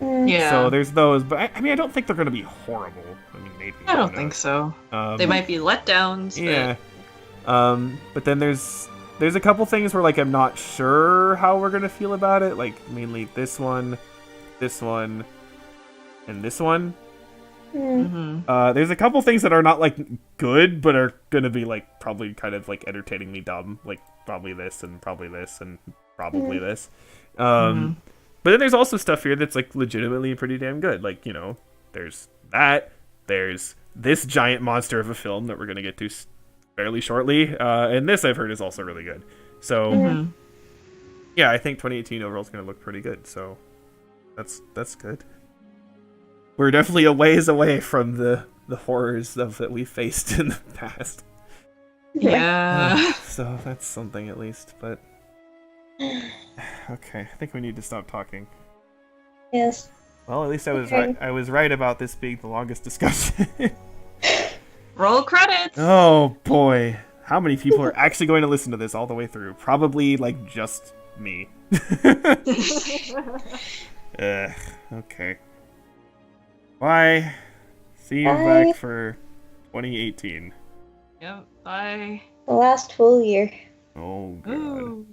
Yeah. So there's those, but I mean, I don't think they're going to be horrible. I mean, maybe. I don't think so. They might be letdowns. Yeah. But then there's a couple things where, like, I'm not sure how we're going to feel about it. Like, mainly this one, and this one. There's a couple things that are not, like, good, but are gonna be, like, probably kind of, like, entertainingly dumb. Like, probably this, and probably this, and probably this. But then there's also stuff here that's, like, legitimately pretty damn good. Like, there's that. There's this giant monster of a film that we're gonna get to fairly shortly. And this, I've heard, is also really good. So, yeah, I think 2018 overall is gonna look pretty good. So, that's good. We're definitely a ways away from the horrors that we faced in the past. Yeah. So that's something at least, but... Okay, I think we need to stop talking. Yes. Well, at least I was right. I was right about this being the longest discussion. Roll credits! Oh, boy. How many people are actually going to listen to this all the way through? Probably, like, just me. Okay. Bye. See you back for 2018. Yep, bye. The last full year. Oh, God. Ooh.